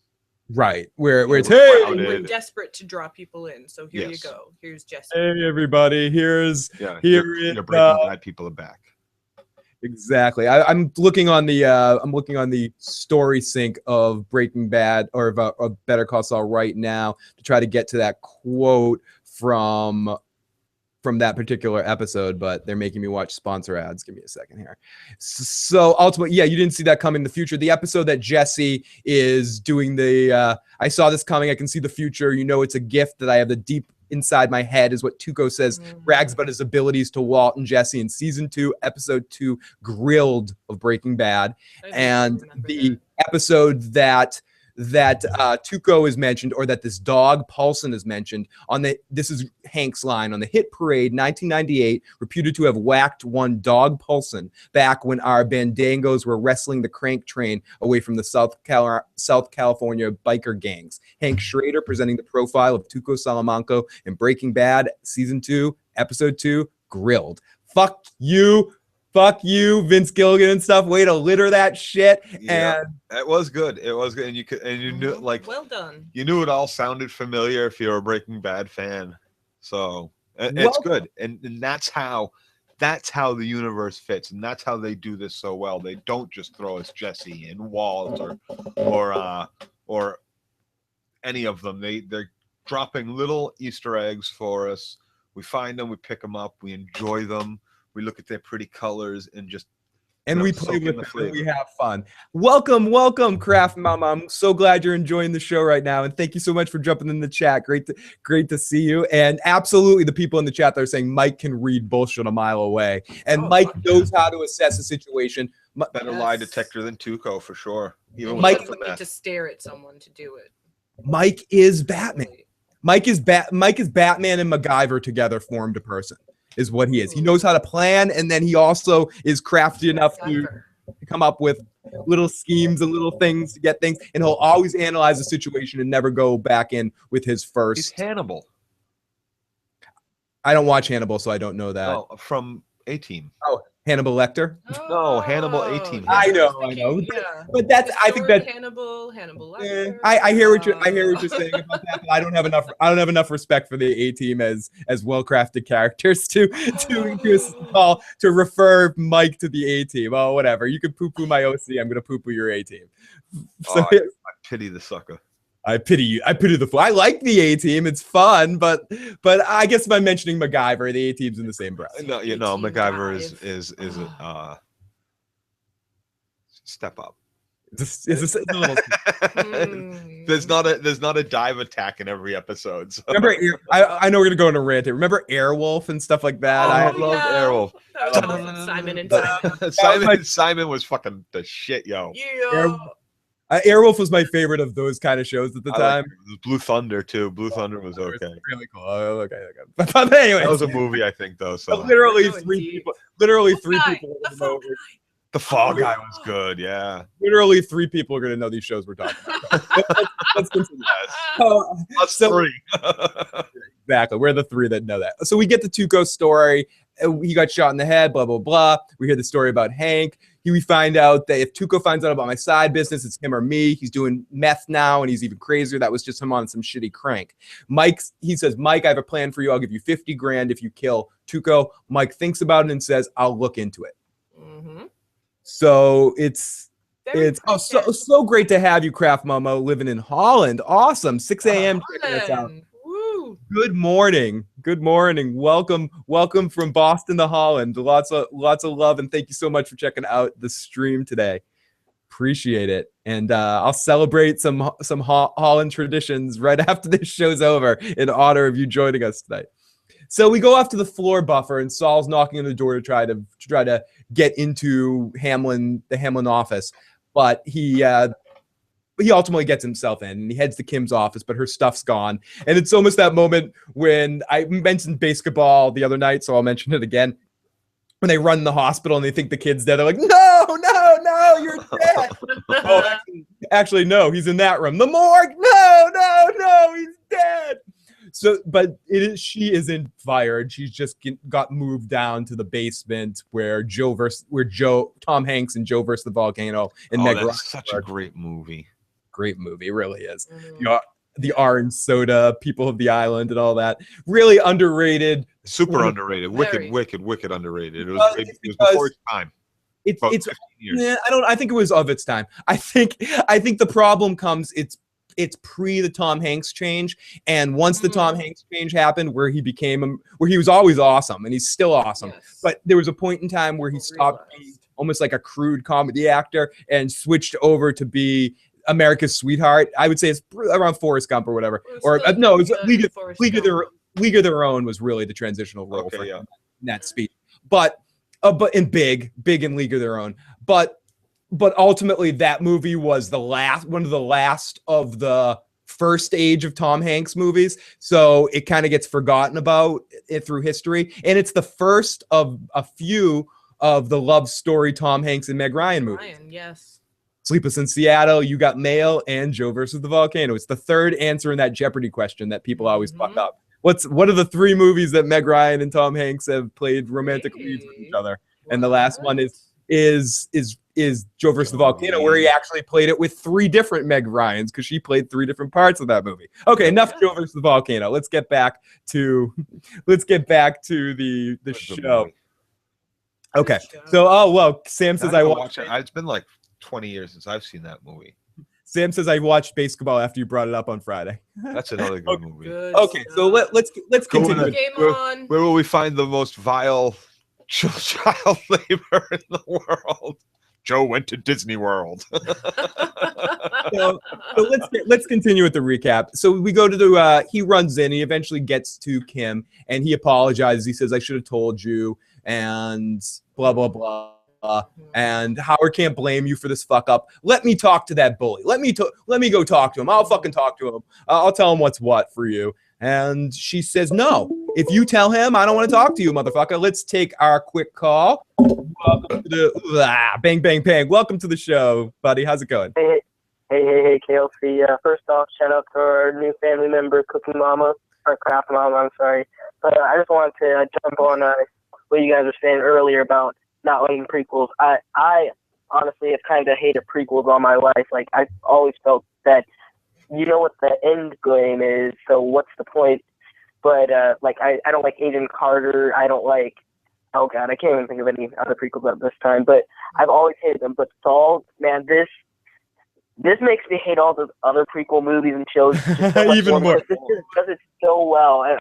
Right, where it's we're desperate to draw people in, so here you go. Here's Jesse. Hey everybody, you're Breaking Bad people are back. Exactly. I'm looking on the story sync of Breaking Bad or of Better Call Saul right now to try to get to that quote from that particular episode, but they're making me watch sponsor ads. Give me a second here. So ultimately, yeah, you didn't see that coming in the future. The episode that Jesse is doing I saw this coming. I can see the future. You know, it's a gift that I have the deep inside my head is what Tuco says brags about his abilities to Walt and Jesse in season 2, episode 2, Grilled of Breaking Bad. And the episode that Tuco is mentioned, or that this dog Paulson is mentioned this is Hank's line on the hit parade 1998, reputed to have whacked one dog Paulson back when our bandangos were wrestling the crank train away from the South California biker gangs. Hank Schrader presenting the profile of Tuco Salamanca in Breaking Bad season 2, episode 2, Grilled. Fuck you, Vince Gilligan and stuff. Way to litter that shit. Yeah, and it was good. It was good, and you knew well done. You knew it all sounded familiar if you're a Breaking Bad fan. So it's good, and that's how that's how the universe fits, and that's how they do this so well. They don't just throw us Jesse and Walt or any of them. They're dropping little Easter eggs for us. We find them, we pick them up, we enjoy them, we look at their pretty colors and just we play with them and we have fun. Welcome, Craft Mama. I'm so glad you're enjoying the show right now, and thank you so much for jumping in the chat. Great to see you. And absolutely, the people in the chat that are saying Mike can read bullshit a mile away, and Mike knows how to assess a situation. Better lie detector than Tuco for sure. Even Mike doesn't need to stare at someone to do it. Mike is Batman. Mike is Batman and MacGyver together formed a person. Is what he is. He knows how to plan, and then he also is crafty enough to come up with little schemes and little things to get things, and he'll always analyze the situation and never go back in with his first. He's Hannibal. I don't watch Hannibal, so I don't know that. No, from A-Team. Oh, Hannibal Lecter? No, Hannibal A-Team. I know. But that's I think that Hannibal Lecter. I hear what you're saying about that, but I don't have enough respect for the A-Team as well-crafted characters to refer Mike to the A-Team. Oh, whatever. You can poo-poo my OC, I'm gonna poo-poo your A-Team. So I pity the sucker. I pity you. I pity the fool. I like the A-Team. It's fun, but I guess if I'm mentioning MacGyver, the A-Team's in the same breath. No, MacGyver is a step up. It's a little. There's not a dive attack in every episode. So. Remember, I know we're gonna go on a rant here. Remember Airwolf and stuff like that. I loved Airwolf. Simon and Simon was fucking the shit, yo. Yeah. Airwolf was my favorite of those kind of shows at the time. Blue Thunder too. Blue Thunder was okay. Really cool. Oh, okay. But anyway, that was a movie, I think, though. So literally three people. The Fall Guy was good. Yeah. Literally 3 people are going to know these shows we're talking about. Let's continue. Us 3. Exactly. We're the 3 that know that. So we get the Tuco story. He got shot in the head, blah, blah, blah. We hear the story about Hank. We find out that if Tuco finds out about my side business, it's him or me. He's doing meth now, and he's even crazier. That was just him on some shitty crank. He says, Mike, I have a plan for you. I'll give you $50,000 if you kill Tuco. Mike thinks about it and says, I'll look into it. Mm-hmm. So it's so great to have you, Craft Mama, living in Holland. Awesome. 6 a.m. checking us out. Good morning. Welcome from Boston to Holland. Lots of love, and thank you so much for checking out the stream today. Appreciate it. And I'll celebrate some Holland traditions right after this show's over in honor of you joining us tonight. So we go off to the floor buffer, and Saul's knocking on the door to try to get into the Hamlin office, but he ultimately gets himself in, and he heads to Kim's office, but her stuff's gone. And it's almost that moment when I mentioned basketball the other night, so I'll mention it again. When they run the hospital and they think the kid's dead, they're like, no, you're dead. Actually, no, he's in that room. The morgue, no, he's dead. So, but she isn't fired. She's just got moved down to the basement where Tom Hanks and Joe versus the Volcano and Meg Ryan. That's such a great movie. Great movie, it really is. Mm-hmm. The orange soda, People of the Island, and all that. Really underrated. Super underrated. Wicked underrated. It was before its time. It's 15 years. Yeah, I think it was of its time. I think the problem comes. It's pre the Tom Hanks change, and once the Tom Hanks change happened, where he was always awesome, and he's still awesome. Yes. But there was a point in time where he stopped being almost like a crude comedy actor and switched over to be America's Sweetheart. I would say it's around Forrest Gump or whatever. Or no, it was League of Their Own was really the transitional role for him in that speech. But in Big in League of Their Own. But ultimately that movie was one of the last of the first age of Tom Hanks movies. So it kind of gets forgotten about through history. And it's the first of a few of the love story Tom Hanks and Meg Ryan movies. Yes. Sleepless in Seattle, You Got Mail, and Joe versus the Volcano. It's the third answer in that Jeopardy question that people always fuck up. What are the 3 movies that Meg Ryan and Tom Hanks have played romantic leads with each other? And the last one is Joe versus the Volcano, where he actually played it with 3 different Meg Ryans because she played 3 different parts of that movie. Okay, enough Joe versus the Volcano. Let's get back to the show. Okay. Good show. So, oh well, Sam says I I gotta watched. watch it. It's been like 20 years since I've seen that movie. Sam says I watched basketball after you brought it up on Friday. That's another good movie. Good Okay, so stuff. let's Go continue. in Game Where- on. Where will we find the most vile child labor in the world? Joe went to Disney World. So let's continue with the recap. So we go to the he runs in, he eventually gets to Kim and he apologizes. He says I should have told you and blah blah blah. And Howard can't blame you for this fuck up. Let me talk to that bully. Let me go talk to him. I'll fucking talk to him. I'll tell him what's what for you. And she says, no, if you tell him, I don't want to talk to you, motherfucker. Let's take our quick call. Welcome to the bang, bang, bang. Welcome to the show, buddy. How's it going? Hey, KLC. First off, shout out to our new family member, Cooking Mama, or Craft Mama, I'm sorry. But I just wanted to jump on what you guys were saying earlier about not liking prequels. I honestly have kind of hated prequels all my life. Like, I've always felt that you know what the end game is, so what's the point? But, like, I don't like Agent Carter. I don't like, oh, God, I can't even think of any other prequels at this time. But I've always hated them. But Saul, man, this makes me hate all those other prequel movies and shows just so much Even more. because it does it so well. And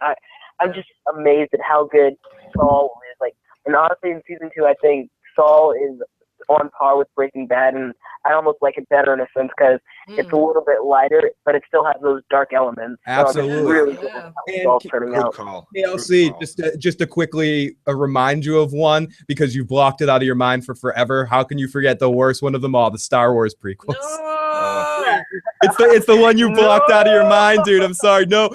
I'm just amazed at how good Saul is. Like, and honestly, in season 2, I think Saul is on par with Breaking Bad, and I almost like it better in a sense because it's a little bit lighter, but it still has those dark elements. Absolutely. So I'm really good Yeah. at how Saul's And turning Good out. call. KLC, Good call. just to quickly remind you of one because you've blocked it out of your mind for forever. How can you forget the worst one of them all, the Star Wars prequels? No. It's the one you blocked out of your mind, dude. I'm sorry. No.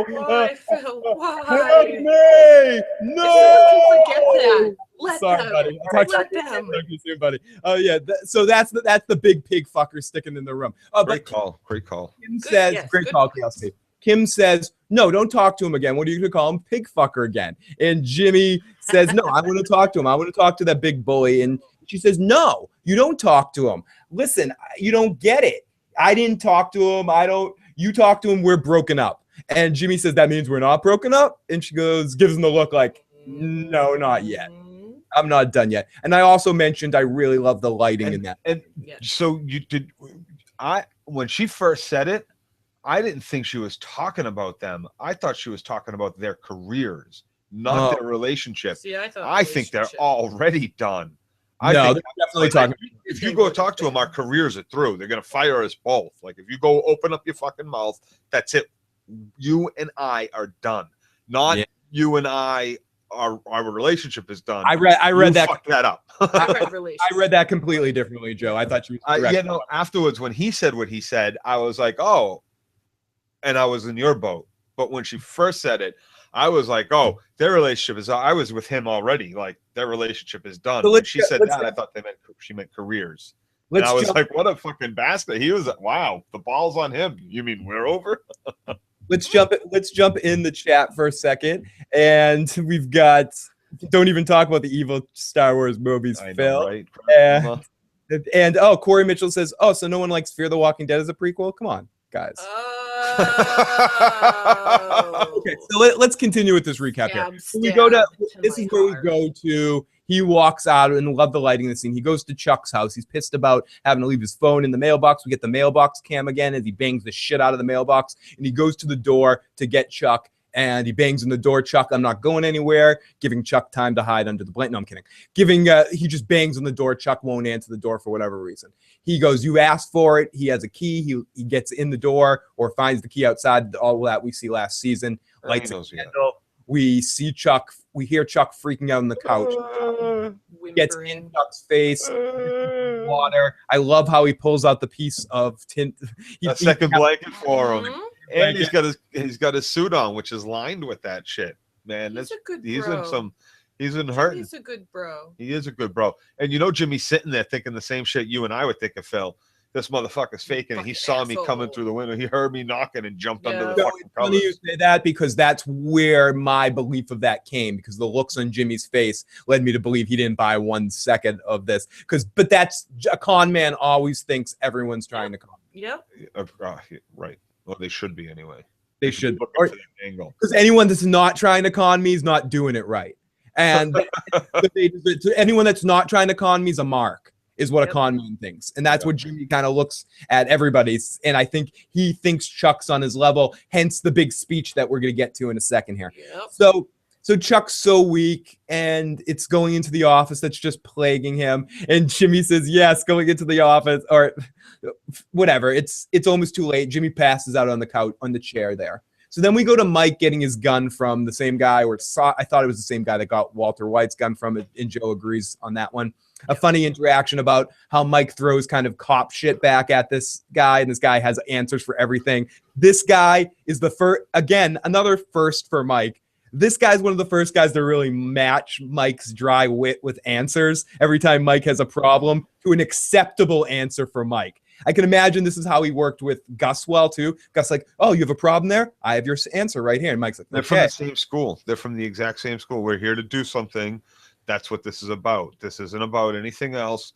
Why, Phil? Help Why? me! No. You can forget that. Let Sorry, them. buddy. Let Talk them. to you soon, buddy. Oh yeah. So that's the big pig fucker sticking in the room. But Great call. Great call. Kim Good, says, yes, great good call, points. KLC. Kim says, no, don't talk to him again. What are you going to call him? Pig fucker again. And Jimmy says, no, I want to talk to him. I want to talk to that big bully. And she says, no, you don't talk to him. Listen, you don't get it. I didn't talk to him. You talk to him. We're broken up. And Jimmy says, that means we're not broken up. And she gives him the look like, no, not yet. I'm not done yet. And I also mentioned I really love the lighting in that. And Yes. so you did. When she first said it, I didn't think she was talking about them. I thought she was talking about their careers, not their relationship. See, I thought I think they're relationship. already done. No, think they're definitely talking. if you go talk to them, our careers are through. They're gonna fire us both. Like if you go open up your fucking mouth, that's it. You and I are done. Not you and I. Our relationship is done. I read You that. fucked that up. I read that completely differently, Joe. I thought you was correct. Afterwards, when he said what he said, I was like, oh, and I was in your boat. But when she first said it, I was like, oh, their relationship is. I was with him already. Like their relationship is done. So When she said that, I thought she meant careers. And I was like, what a fucking bastard. He was, wow, the ball's on him. You mean we're over? Let's jump in the chat for a second, and we've got. Don't even talk about the evil Star Wars movies, I know, Phil. right? And Corey Mitchell says, "Oh, so no one likes Fear the Walking Dead as a prequel? Come on, guys." Okay, so let's continue with this recap here. We go to this is where we go to. He walks out and love the lighting of the scene. He goes to Chuck's house. He's pissed about having to leave his phone in the mailbox. We get the mailbox cam again as he bangs the shit out of the mailbox. And he goes to the door to get Chuck. And he bangs on the door. Chuck, I'm not going anywhere. Giving Chuck time to hide under the blanket. No, I'm kidding. He just bangs on the door. Chuck won't answer the door for whatever reason. He goes, you asked for it. He has a key. He gets in the door or finds the key outside. All that we see last season. Lights a candle. We see Chuck. We hear Chuck freaking out on the couch. Gets in Chuck's face. Water. I love how he pulls out the piece of tint. A second blanket for him. Mhm. And he's got his suit on, which is lined with that shit. Man, He's a good he's bro. he's in hurting. He's a good bro. He is a good bro. And Jimmy's sitting there thinking the same shit you and I would think of Phil. This motherfucker's faking it. He saw me coming through the window. He heard me knocking and jumped under the fucking It's funny you covers. say that because that's where my belief of that came, because the looks on Jimmy's face led me to believe he didn't buy 1 second of this. But that's a con man always thinks everyone's trying to con. Yep. Right. Well, they should be anyway. They should. Look at that angle. Because anyone that's not trying to con me is not doing it right. And to anyone that's not trying to con me is a mark, is what a con man thinks. And that's what Jimmy kind of looks at everybody's. And I think he thinks Chuck's on his level, hence the big speech that we're going to get to in a second here. So Chuck's so weak, and it's going into the office that's just plaguing him. And Jimmy says, yes, going into the office, or whatever. It's almost too late. Jimmy passes out on the couch, on the chair there. So then we go to Mike getting his gun from the same guy, or I thought it was the same guy that got Walter White's gun from it, and Joe agrees on that one. A funny interaction about how Mike throws kind of cop shit back at this guy, and this guy has answers for everything. This guy is the first, again, another first for Mike. This guy's one of the first guys to really match Mike's dry wit with answers every time Mike has a problem to an acceptable answer for Mike. I can imagine this is how he worked with Gus well, too. Gus like, oh, you have a problem there? I have your answer right here. And Mike's like, okay. They're from the same school. They're from the exact same school. We're here to do something. That's what this is about. This isn't about anything else.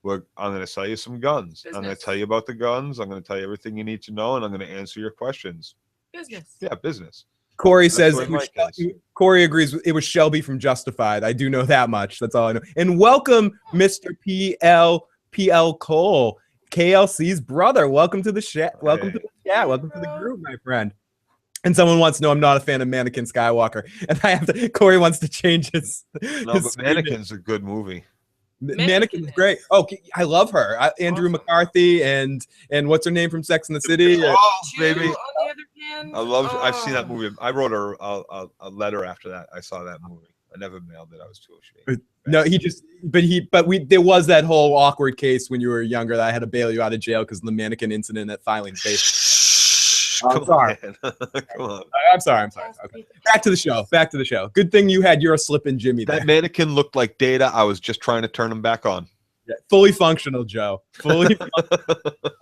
I'm going to sell you some guns. Business. I'm going to tell you about the guns. I'm going to tell you everything you need to know, and I'm going to answer your questions. Business. Yeah, business. Corey says, Corey agrees, it was Shelby from Justified. I do know that much. That's all I know. And welcome, Mr. PL Cole, KLC's brother. Welcome to the chat. Welcome to the chat. Welcome to the group, my friend. And someone wants to know I'm not a fan of Mannequin Skywalker. And Corey wants to change his. No, but Mannequin's a good movie. Mannequin's great. Oh, I love her. Andrew McCarthy and what's her name from Sex and the City? Oh, baby. I love. I've seen that movie. I wrote her a letter after that. I saw that movie. I never mailed it. I was too ashamed. No, there was that whole awkward case when you were younger that I had to bail you out of jail because of the mannequin incident at filing space. I'm sorry. Come on. I'm sorry. Okay. Back to the show. Good thing you had your slip in Jimmy there. That mannequin looked like Data. I was just trying to turn him back on. Yeah, fully functional, Joe. Fully functional.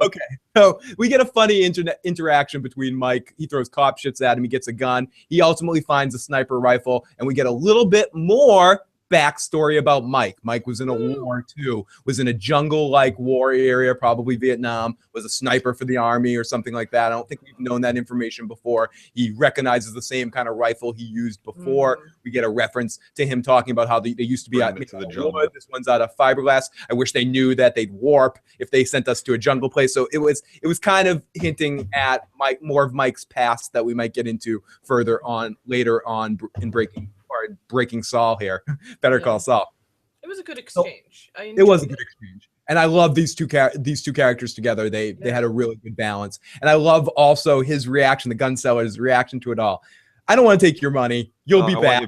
Okay. So we get a funny interaction between Mike. He throws cop shits at him. He gets a gun. He ultimately finds a sniper rifle, and we get a little bit more backstory about Mike. Mike was in a war too, was in a jungle-like war area, probably Vietnam, was a sniper for the army or something like that. I don't think we've known that information before. He recognizes the same kind of rifle he used before. We get a reference to him talking about how they used to be out of wood. This one's out of fiberglass. I wish they knew that they'd warp if they sent us to a jungle place. So it was kind of hinting at more of Mike's past that we might get into further on later on in Breaking Saul here. Better Call Saul. It was a good exchange. It was a good exchange. And I love these two characters together. They had a really good balance. And I love also his reaction, the gun seller's reaction to it all. I don't want to take your money. You'll be back.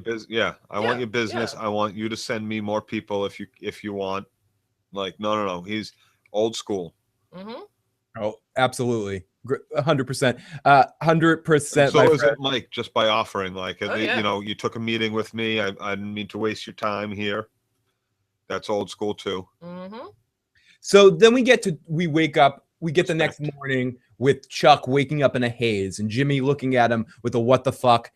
I want your business. I want you to send me more people if you want. Like, no. He's old school. Mm-hmm. Oh, absolutely. 100%. 100%. So is it Mike, just by offering, you took a meeting with me. I didn't mean to waste your time here. That's old school too. Mm-hmm. So then we wake up, we get the next morning with Chuck waking up in a haze and Jimmy looking at him with a what the fuck.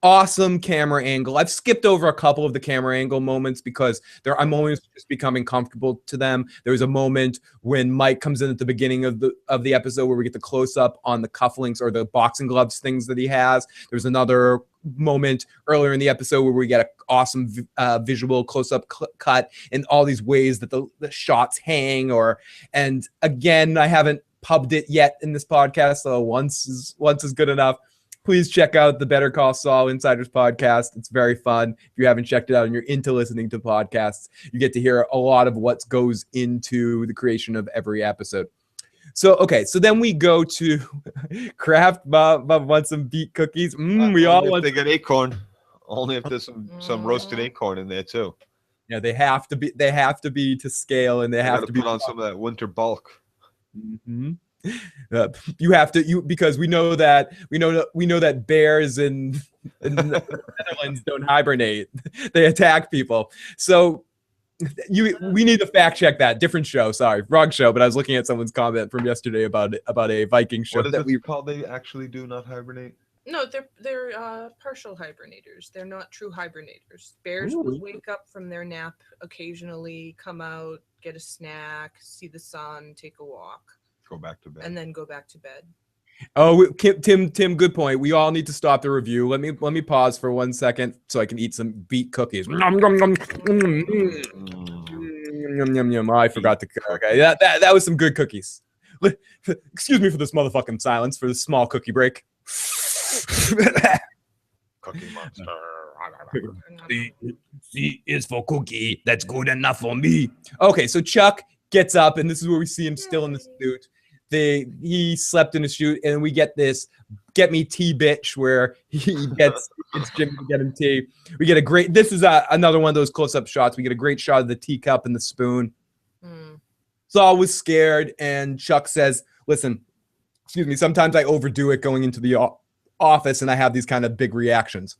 Awesome camera angle. I've skipped over a couple of the camera angle moments because I'm always just becoming comfortable to them. There was a moment when Mike comes in at the beginning of the episode where we get the close up on the cufflinks or the boxing gloves things that he has. There's another moment earlier in the episode where we get an awesome visual close up cut in all these ways that the shots hang. And again, I haven't pubbed it yet in this podcast, so once is good enough. Please check out the Better Call Saul Insiders podcast. It's very fun. If you haven't checked it out and you're into listening to podcasts, you get to hear a lot of what goes into the creation of every episode. So then we go to Kraft. Bob wants some beet cookies. We all want. They get acorn. Only if there's some roasted acorn in there too. Yeah, they have to be. They have to be to scale, and they have to be put on some of that winter bulk. Mm-hmm. You have to because we know that bears in the Netherlands don't hibernate. They attack people. So we need to fact check that. Different show. Sorry, wrong show. But I was looking at someone's comment from yesterday about a Viking show. What is it called? They actually do not hibernate. No, they're partial hibernators. They're not true hibernators. Bears will wake up from their nap occasionally, come out, get a snack, see the sun, take a walk. Go back to bed. And then go back to bed. Oh, Tim, good point. We all need to stop the review. Let me pause for 1 second so I can eat some beet cookies. Nom, nom, nom. Yum, yum, yum. Oh, I forgot to. Okay, that was some good cookies. Excuse me for this motherfucking silence for this small cookie break. Cookie Monster. C is for cookie. That's good enough for me. Okay, so Chuck gets up, and this is where we see him still in the suit. He slept in a suit, and we get this "get me tea, bitch," where he gets Jimmy to get him tea. We get a great. This is another one of those close-up shots. We get a great shot of the teacup and the spoon. Saul was scared, and Chuck says, "Listen, excuse me. Sometimes I overdo it going into the office, and I have these kind of big reactions."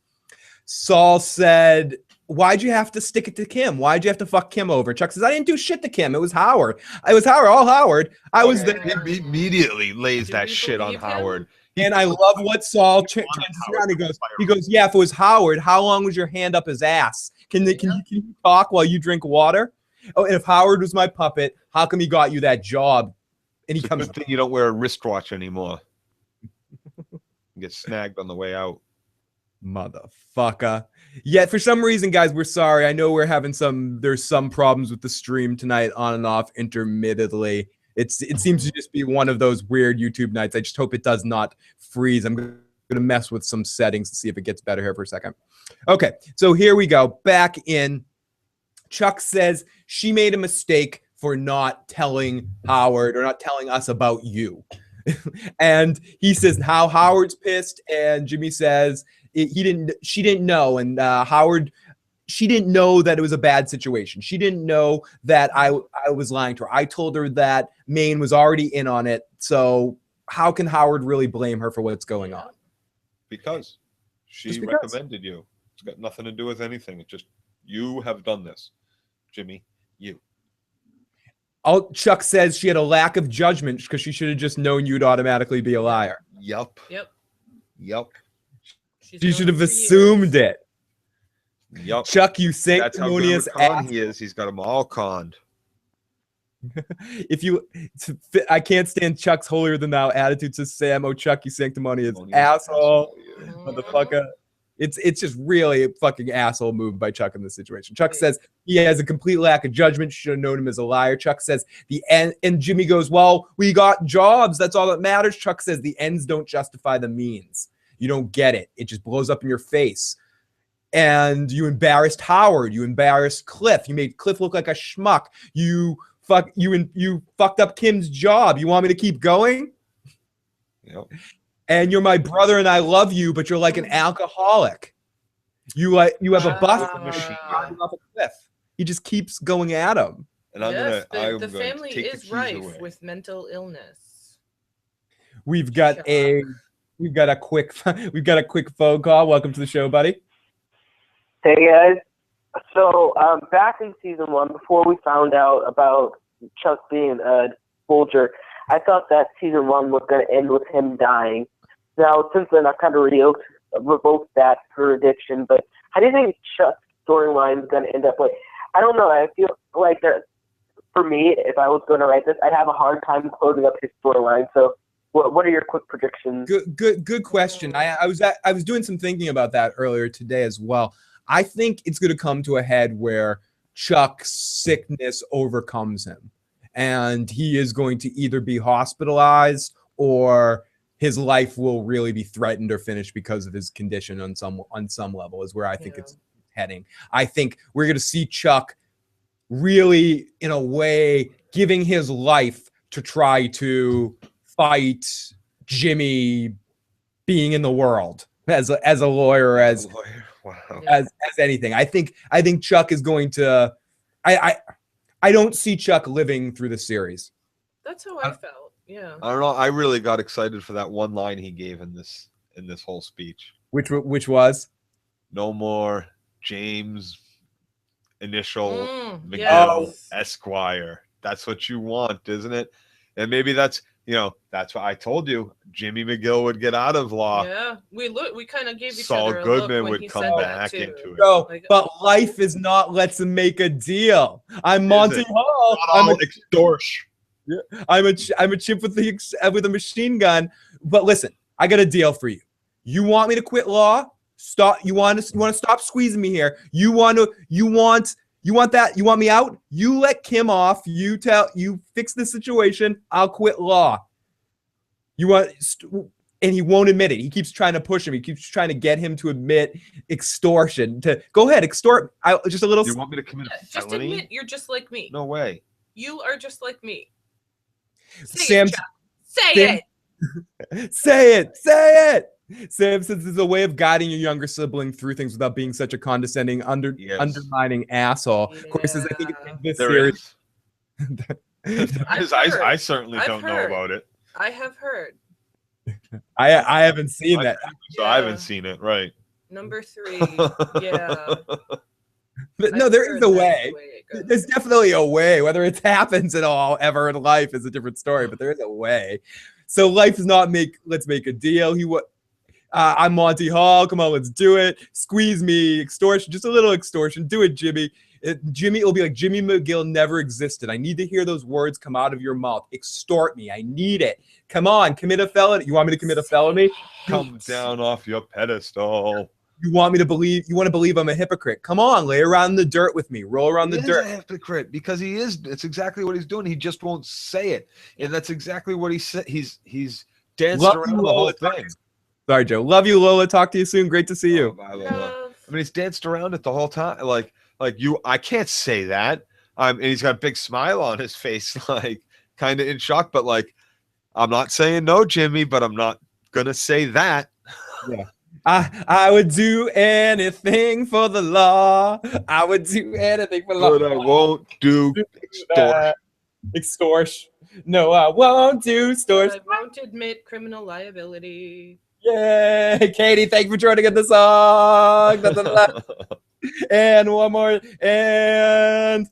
Saul said, "Why'd you have to stick it to Kim? Why'd you have to fuck Kim over?" Chuck says, "I didn't do shit to Kim. It was Howard. All Howard. I was there." He immediately lays that shit on Howard. And I love what Saul turns around. He goes, "Yeah, if it was Howard, how long was your hand up his ass? Can you talk while you drink water? Oh, and if Howard was my puppet, how come he got you that job?" And he comes. You don't wear a wristwatch anymore. You get snagged on the way out. Motherfucker. Yeah, for some reason, guys, we're sorry. I know there's some problems with the stream tonight, on and off intermittently. It seems to just be one of those weird YouTube nights. I just hope it does not freeze. I'm going to mess with some settings to see if it gets better here for a second. Okay, so here we go. Back in. Chuck says she made a mistake for not telling Howard or not telling us about you. And he says how Howard's pissed, and Jimmy says she didn't know, and she didn't know that it was a bad situation. She didn't know that I was lying to her. I told her that Maine was already in on it. So how can Howard really blame her for what's going on? Because she recommended you. It's got nothing to do with anything. It's just you have done this, Jimmy. You. Chuck says she had a lack of judgment because she should have just known you'd automatically be a liar. Yep. She should have assumed it. Yep. Chuck, you sanctimonious ass. He is. He's got them all conned. I can't stand Chuck's holier than thou attitude, says Sam. Oh, Chuck, you sanctimonious asshole. Motherfucker. It's just really a fucking asshole move by Chuck in this situation. Chuck says he has a complete lack of judgment. Should have known him as a liar. Chuck says the end, and Jimmy goes, "Well, we got jobs. That's all that matters." Chuck says the ends don't justify the means. You don't get it. It just blows up in your face. And you embarrassed Howard. You embarrassed Cliff. You made Cliff look like a schmuck. You fucked up Kim's job. You want me to keep going? Yep. And you're my brother, and I love you, but you're like an alcoholic. You have a bust machine off a cliff. He just keeps going at him. And the family is rife with mental illness. We've got a quick phone call. Welcome to the show, buddy. Hey guys. So back in season 1, before we found out about Chuck being a soldier, I thought that season 1 was going to end with him dying. Now, since then, I've kind of revoked that prediction, but how do you think Chuck's storyline is going to end up? Like, I don't know. I feel like that, for me, if I was going to write this, I'd have a hard time closing up his storyline. So what are your quick predictions? Good question. I was doing some thinking about that earlier today as well. I think it's going to come to a head where Chuck's sickness overcomes him, and he is going to either be hospitalized or his life will really be threatened or finished because of his condition on some level, is where I think it's heading. I think we're going to see Chuck really, in a way, giving his life to try to fight Jimmy being in the world as a lawyer, as anything. I think Chuck is going to. I don't see Chuck living through the series. That's how I felt. Yeah. I don't know. I really got excited for that one line he gave in this whole speech. Which was? No more James initial McGill Esquire. That's what you want, isn't it? And maybe that's what I told you. Jimmy McGill would get out of law. Yeah, we kind of gave each Saul other a Goodman look when would he come said back that into it. No, but life is not let's make a deal. I'm Monty Hall. I'm extortion. I'm a chimp with a machine gun. But listen, I got a deal for you. You want me to quit law? Stop. You want to stop squeezing me here. You want that? You want me out? You let Kim off. You fix the situation. I'll quit law. And he won't admit it. He keeps trying to push him. He keeps trying to get him to admit extortion. To go ahead, extort. Just a little. You want me to commit a Just felony? admit you're just like me. No way. You are just like me. Say Sam, it, Chuck. Say it. Say it. Sam says it's a way of guiding your younger sibling through things without being such a condescending, undermining asshole. Yeah. Of course, I think this There series. is. I certainly don't know about it. I have heard. I haven't seen that. So I haven't seen it, right? Number 3. Yeah. But no, there is a way. There's definitely a way. Whether it happens at all ever in life is a different story, but there is a way. So life is not let's make a deal. I'm Monty Hall. Come on, let's do it. Squeeze me. Extortion. Just a little extortion. Do it, Jimmy. It'll be like Jimmy McGill never existed. I need to hear those words come out of your mouth. Extort me. I need it. Come on, commit a felony. You want me to commit a felony? Come down off your pedestal. You want to believe I'm a hypocrite? Come on, lay around in the dirt with me. Roll around the dirt. He's a hypocrite because he is. It's exactly what he's doing. He just won't say it, and that's exactly what he said. He's danced around the whole thing. Sorry, Joe. Love you, Lola. Talk to you soon. Great to see you. Bye, Lola. I mean, he's danced around it the whole time. Like you, I can't say that. And he's got a big smile on his face, like kind of in shock. But like, I'm not saying no, Jimmy, but I'm not gonna say that. Yeah. I would do anything for the law. I would do anything for the law. But I won't do extortion. Extortion. No, I won't do extortion. I won't admit criminal liability. Yay! Katie, thank you for joining in the song. And one more. And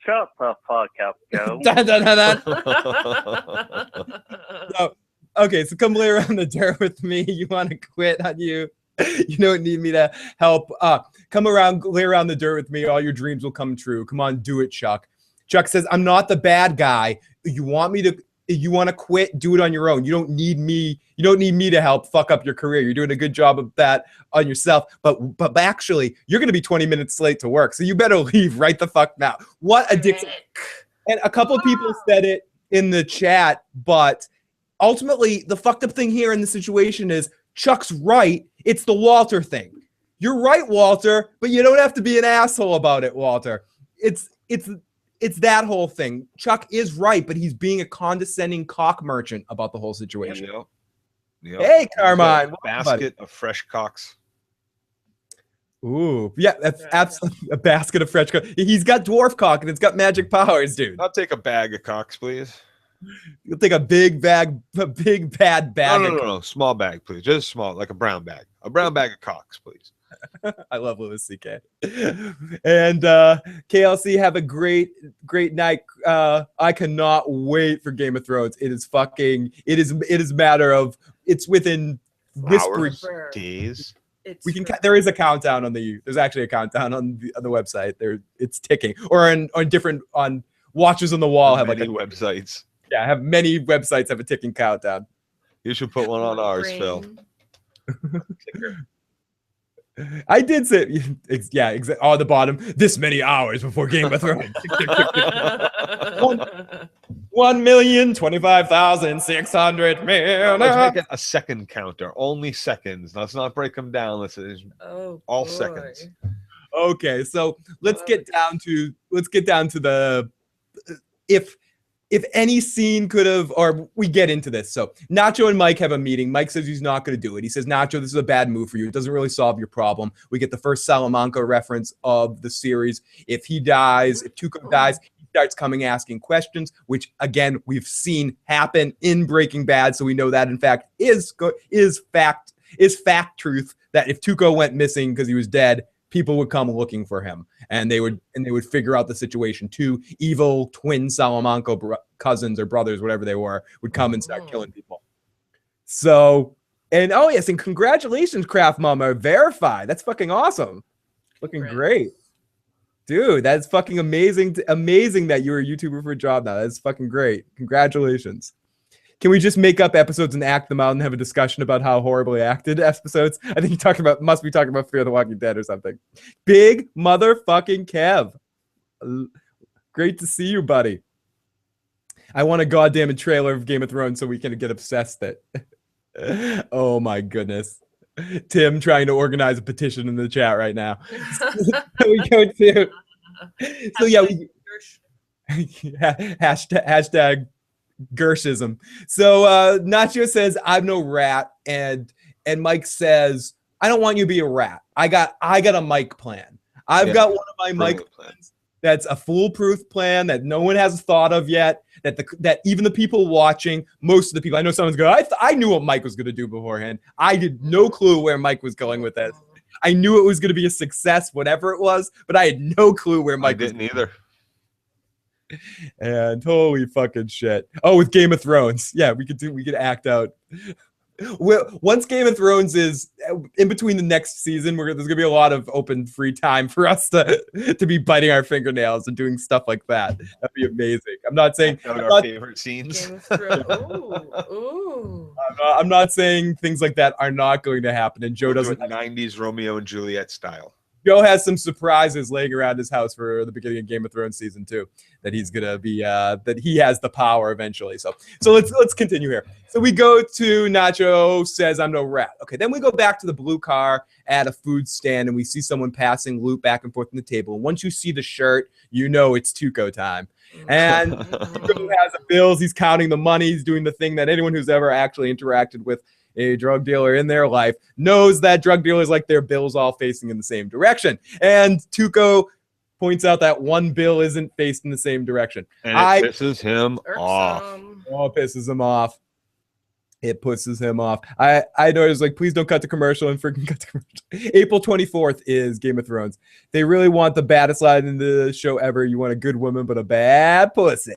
Shut the fuck up, Joe. No. Okay, so come lay around the dirt with me. You want to quit on you? You don't need me to help. Come around, lay around the dirt with me. All your dreams will come true. Come on, do it, Chuck. Chuck says, I'm not the bad guy. You want to quit? Do it on your own. You don't need me. You don't need me to help fuck up your career. You're doing a good job of that on yourself. But actually, you're going to be 20 minutes late to work. So you better leave right the fuck now. What a dick. And a couple of people said it in the chat, but ultimately, the fucked up thing here in the situation is Chuck's right. It's the Walter thing. You're right, Walter, but you don't have to be an asshole about it, Walter. It's that whole thing. Chuck is right, but he's being a condescending cock merchant about the whole situation. Yep. Hey, Carmine. Basket of fresh cocks. Ooh, yeah, that's absolutely a basket of fresh cock. He's got dwarf cock and it's got magic powers, dude. I'll take a bag of cocks, please. You'll take a big bad bag. No, small bag, please. Just small, like a brown bag. A brown bag of cocks, please. I love Louis C.K. And KLC, have a great night. I cannot wait for Game of Thrones. It is a matter of it's within whispering days. There is a countdown there's actually a countdown on the website. It's ticking. Or on Watchers on the Wall have many websites. Yeah, I have many websites have a ticking countdown. You should put one on ours, Phil. I did say, yeah, exactly. On the bottom, this many hours before Game of Thrones. 1,025,600 million. Let's make it a second counter. Only seconds. Let's not break them down. Let's all seconds. Okay, so let's get down to the if any scene could have, or we get into this. So Nacho and Mike have a meeting. Mike says he's not going to do it. He says, Nacho, this is a bad move for you. It doesn't really solve your problem. We get the first Salamanca reference of the series. If Tuco dies, he starts coming asking questions, which again, we've seen happen in Breaking Bad. So we know that in fact is fact truth, that if Tuco went missing because he was dead, people would come looking for him, and they would figure out the situation. Two evil twin Salamanca cousins or brothers, whatever they were, would come and start killing people. So, and oh yes, and congratulations, Craft Mama, verified. That's fucking awesome. Looking great. Dude, that's fucking amazing. Amazing that you're a YouTuber for a job now. That's fucking great. Congratulations. Can we just make up episodes and act them out and have a discussion about how horribly acted episodes? I think must be talking about Fear the Walking Dead or something. Big motherfucking Kev. Great to see you, buddy. I want a goddamn trailer of Game of Thrones so we can get obsessed with it. Oh my goodness. Tim trying to organize a petition in the chat right now. So we go to. So yeah, hashtag Gershism. So Nacho says, "I'm no rat," and Mike says, "I don't want you to be a rat. I got a Mike plan. I've got one of my Mike plans that's a foolproof plan that no one has thought of yet. That even the people watching, most of the people, I know someone's going, I knew what Mike was going to do beforehand. I had no clue where Mike was going with this. I knew it was going to be a success, whatever it was, but I had no clue where Mike was. I didn't either. And holy fucking shit. Oh, with Game of Thrones. Yeah, we could act out. Well, once Game of Thrones is in between the next season, there's gonna be a lot of open free time for us to be biting our fingernails and doing stuff like that. That'd be amazing. I'm not saying our favorite scenes. Game of Thrones. Ooh. I'm not saying things like that are not going to happen. And Joe doesn't. 90s Romeo and Juliet style. Joe has some surprises laying around his house for the beginning of Game of Thrones season 2 that he's gonna be that he has the power eventually. So let's continue here. So we go to Nacho says, "I'm no rat." Okay, then we go back to the blue car at a food stand and we see someone passing loot back and forth on the table. And once you see the shirt, you know it's Tuco time. And Tuco has the bills. He's counting the money. He's doing the thing that anyone who's ever actually interacted with a drug dealer in their life knows that drug dealers like their bills all facing in the same direction. And Tuco points out that one bill isn't faced in the same direction. And it pisses him off. Oh, it pisses him off. It pisses him off. I know it's like, please don't cut the commercial and freaking cut the commercial. April 24th is Game of Thrones. They really want the baddest line in the show ever. You want a good woman, but a bad pussy.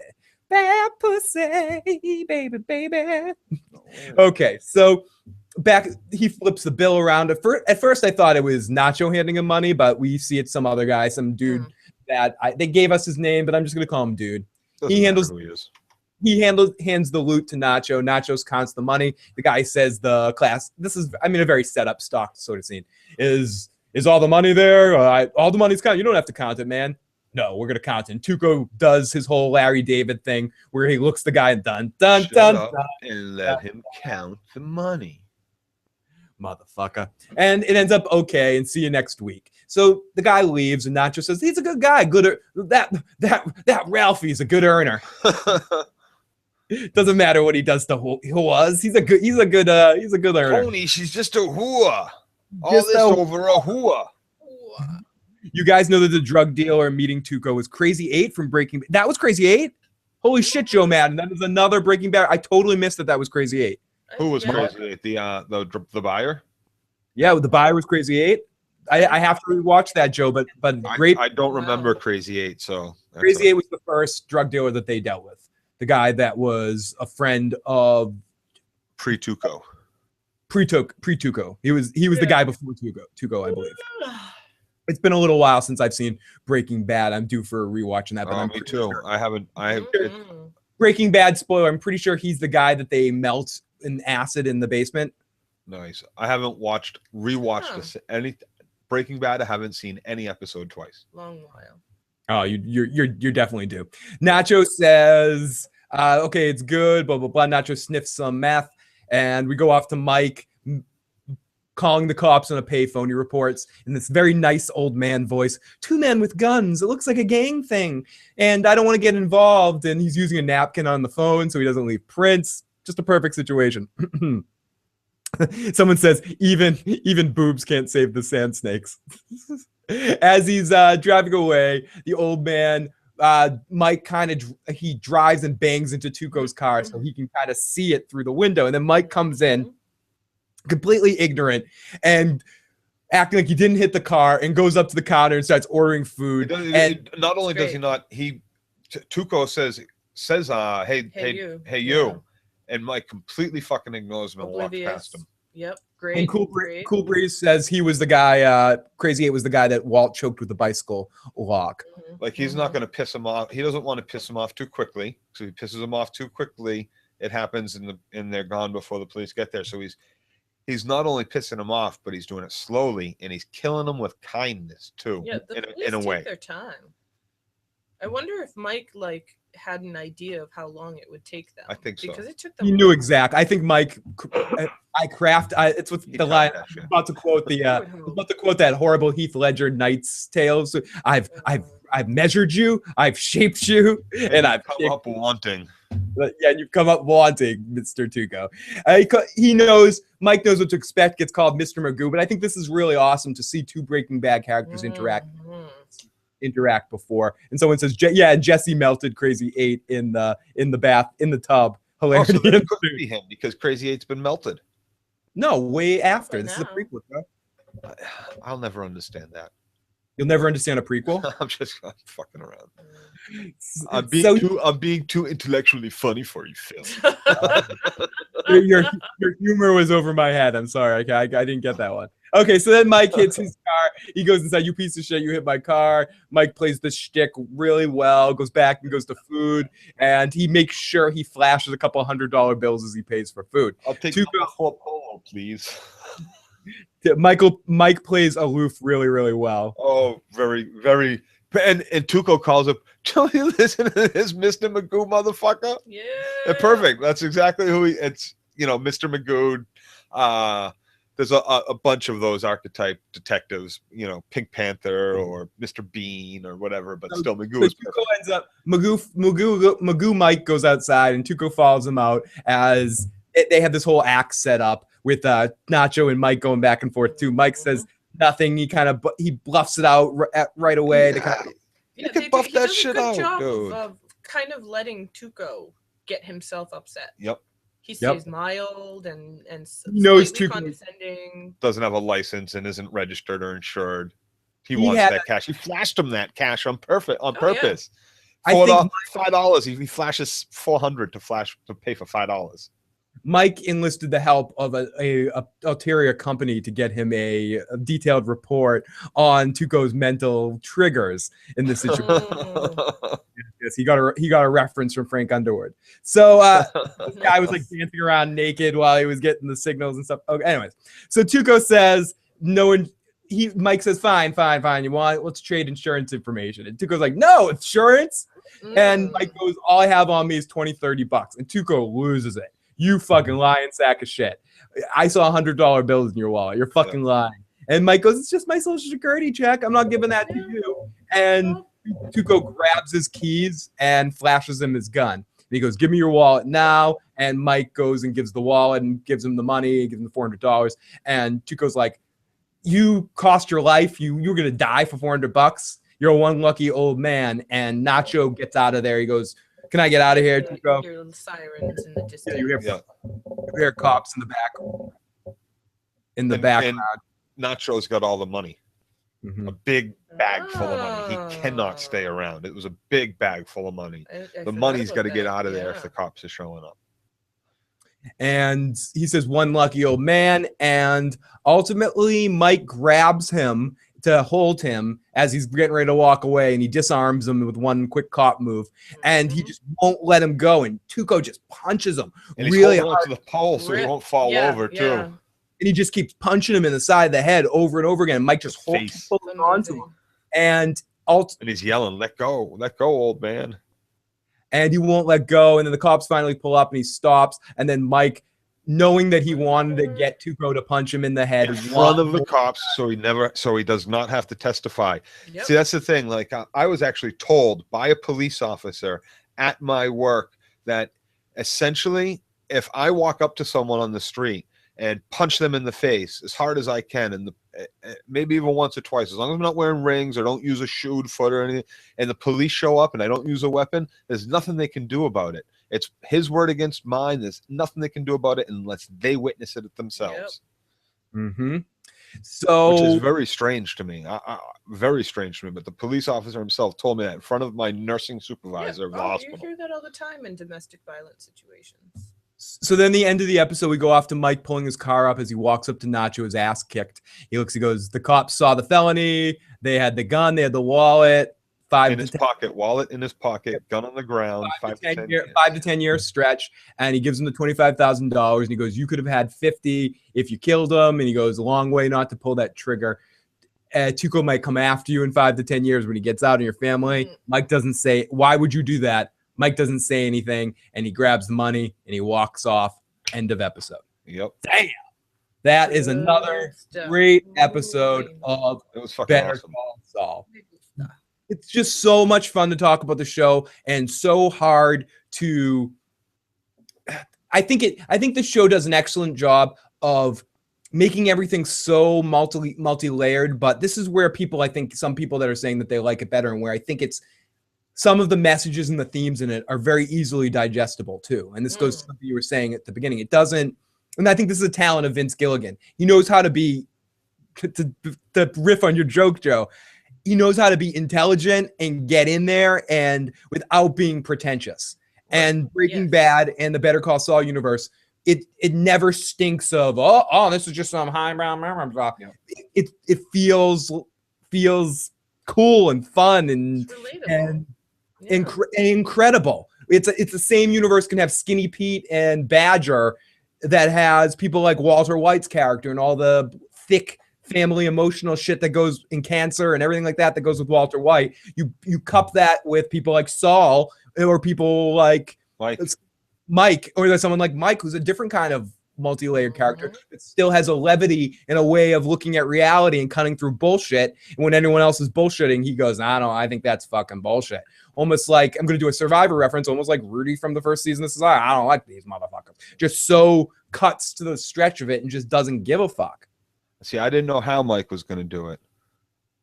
Bad pussy, baby. Okay, so he flips the bill around. At first, I thought it was Nacho handing him money, but we see it's some other guy, some dude that they gave us his name, but I'm just gonna call him dude. Hands the loot to Nacho. Nacho's counts the money. The guy says the class. This is, a very set up, stock sort of scene. Is all the money there? All the money's counted. You don't have to count it, man. No, we're gonna count it. And Tuco does his whole Larry David thing where he looks the guy and dun and let him count the money, motherfucker. And it ends up okay. And see you next week. So the guy leaves, and Nacho says he's a good guy. That Ralphie's a good earner. Doesn't matter what he does to who was. He's a good earner. Tony, she's just a whore. All this over a whore. You guys know that the drug dealer meeting Tuco was Crazy 8 from Breaking Bad. That was Crazy 8? Holy shit, Joe Madden. That was another Breaking Bad. I totally missed that was Crazy 8. Who was Crazy 8? The buyer? Yeah, the buyer was Crazy 8. I have to rewatch that, Joe, but great. I don't remember Crazy 8, so. Crazy 8 was the first drug dealer that they dealt with. The guy that was a friend of Pre-Tuco. Pre-Tuco. He was the guy before Tuco, I believe. It's been a little while since I've seen Breaking Bad. I'm due for a rewatch on that. But me too. Sure. I haven't. Breaking Bad spoiler. I'm pretty sure he's the guy that they melt in acid in the basement. Nice. I haven't rewatched any Breaking Bad. I haven't seen any episode twice. Long while. Oh, you're definitely due. Nacho says, "Okay, it's good." Blah blah blah. Nacho sniffs some meth, and we go off to Mike. Calling the cops on a payphone, he reports in this very nice old man voice, 2 men with guns. It looks like a gang thing. And I don't want to get involved. And he's using a napkin on the phone so he doesn't leave prints. Just a perfect situation. Someone says, even boobs can't save the sand snakes. As he's driving away, the old man, Mike he drives and bangs into Tuco's car so he can kind of see it through the window. And then Mike comes in, completely ignorant and acting like he didn't hit the car, and goes up to the counter and starts ordering food. Not only does he not, Tuco says, hey you, and Mike completely fucking ignores him and walks past him. Yep. Great. And great. Cool Breeze says he was the guy, Crazy 8 was the guy that Walt choked with the bicycle lock. Like, he's not going to piss him off. He doesn't want to piss him off too quickly. So he pisses him off too quickly. It happens and they're gone before the police get there. So he's not only pissing him off, but he's doing it slowly, and he's killing him with kindness too. Yeah, the police in a way. take their time. I wonder if Mike had an idea of how long it would take them. I think so. Because it took them. He knew exact. I think Mike. It's what the line. I'm about to quote that horrible Heath Ledger Knight's Tales. I've measured you. I've shaped you, and I've come up wanting. Yeah, you've come up wanting, Mr. Tuco. He knows. Mike knows what to expect. Gets called Mr. Magoo, but I think this is really awesome to see two Breaking Bad characters interact before. And someone says, Jesse melted Crazy 8 in the tub. Hilarity. Also, it could be him because Crazy 8's been melted. No, way after. But this is a prequel, bro. I'll never understand that. You'll never understand a prequel. I'm fucking around. I'm being too intellectually funny for you, Phil. your humor was over my head. I'm sorry. I didn't get that one. Okay, so then Mike hits his car. He goes inside. You piece of shit. You hit my car. Mike plays the shtick really well. Goes back and goes to food, and he makes sure he flashes a couple $100 bills as he pays for food. I'll take a polo, please. Mike plays aloof really, really well. Oh, very, very. And Tuco calls him, "Don't you listen to this, Mr. Magoo, motherfucker?" Yeah. Perfect. That's exactly who it's. Mr. Magoo. There's a bunch of those archetype detectives, Pink Panther or Mr. Bean or whatever, but still Magoo is Tuco ends up Magoo Mike goes outside and Tuco follows him out as they have this whole act set up with Nacho and Mike going back and forth too. Mike says nothing. He bluffs it out right away. You can buff that shit out, dude. Of kind of letting Tuco get himself upset. Yep. He stays mild and knows slightly Tuco condescending. Doesn't have a license and isn't registered or insured. He wants that cash. He flashed him that cash on purpose. Yeah. $5. He flashes $400 to pay for $5. Mike enlisted the help of a ulterior company to get him a detailed report on Tuco's mental triggers in this situation. Yes, he got a reference from Frank Underwood. So this guy was like dancing around naked while he was getting the signals and stuff. Okay, anyways, so Tuco says Mike says fine. You want? Let's trade insurance information. And Tuco's like, no insurance. And Mike goes, all I have on me is $20-$30, and Tuco loses it. You fucking lying sack of shit. I saw $100 bills in your wallet. You're fucking lying. And Mike goes, it's just my social security check. I'm not giving that to you. And Tuco grabs his keys and flashes him his gun. And he goes, give me your wallet now. And Mike goes and gives the wallet and gives him the money, gives him the $400. And Tuco's like, you cost your life. You're going to die for $400. You're one lucky old man. And Nacho gets out of there. He goes, can I get out of here, Tuco? Your sirens in the distance. Yeah, you hear cops in the back. In the background. Nacho's got all the money. Mm-hmm. A big bag full of money. He cannot stay around. It was a big bag full of money. The money's got to get out of there if the cops are showing up. And he says, one lucky old man. And ultimately, Mike grabs him to hold him as he's getting ready to walk away, and he disarms him with one quick cop move, and he just won't let him go, and Tuco just punches him and he's really holding on to the pole so he won't fall over too. And he just keeps punching him in the side of the head over and over again. And Mike just holds on to him, and he's yelling, let go, old man. And he won't let go, and then the cops finally pull up and he stops, and then Mike, knowing that he wanted to get Tuco to punch him in the head in front of the cops, so he does not have to testify. Yep. See, that's the thing. Like, I was actually told by a police officer at my work that essentially, if I walk up to someone on the street and punch them in the face as hard as I can, and maybe even once or twice, as long as I'm not wearing rings or don't use a shoed foot or anything, and the police show up and I don't use a weapon, there's nothing they can do about it. It's his word against mine. There's nothing they can do about it unless they witness it themselves. Yep. Mm-hmm. So, which is very strange to me. Very strange to me. But the police officer himself told me that in front of my nursing supervisor of the hospital. You hear that all the time in domestic violence situations. So then the end of the episode, we go off to Mike pulling his car up as he walks up to Nacho, his ass kicked. He looks, he goes, the cops saw the felony. They had the gun. They had the wallet. Wallet in his pocket, gun on the ground. 5 to 10 year stretch. And he gives him the $25,000. And he goes, you could have had 50 if you killed him. And he goes, a long way not to pull that trigger. Tuco might come after you in 5 to 10 years when he gets out of your family. Mike doesn't say, why would you do that? Mike doesn't say anything, and he grabs the money and he walks off. End of episode. Yep. Damn. That is another great episode of Better Call Saul. It's just so much fun to talk about the show and so hard to. I think the show does an excellent job of making everything so multi-layered, but this is where I think some people that are saying that they like it better, and where I think it's some of the messages and the themes in it are very easily digestible too. And this goes to something you were saying at the beginning. It doesn't, and I think this is a talent of Vince Gilligan. He knows how to be, to riff on your joke, Joe, he knows how to be intelligent and get in there and without being pretentious. Right. And Breaking Bad and the Better Call Saul universe, it never stinks of, oh, this is just some highbrow. Yeah. It feels cool and fun and incredible. It's the same universe can have Skinny Pete and Badger that has people like Walter White's character and all the thick family emotional shit that goes in Cancer and everything like that goes with Walter White. You cup that with people like Saul or people like Mike, or there's someone like Mike who's a different kind of multi-layered character that still has a levity and a way of looking at reality and cutting through bullshit. And when anyone else is bullshitting, he goes, I think that's fucking bullshit. Almost like, I'm going to do a Survivor reference, almost like Rudy from the first season. This is, I don't like these motherfuckers. Just so cuts to the stretch of it and just doesn't give a fuck. See, I didn't know how Mike was going to do it,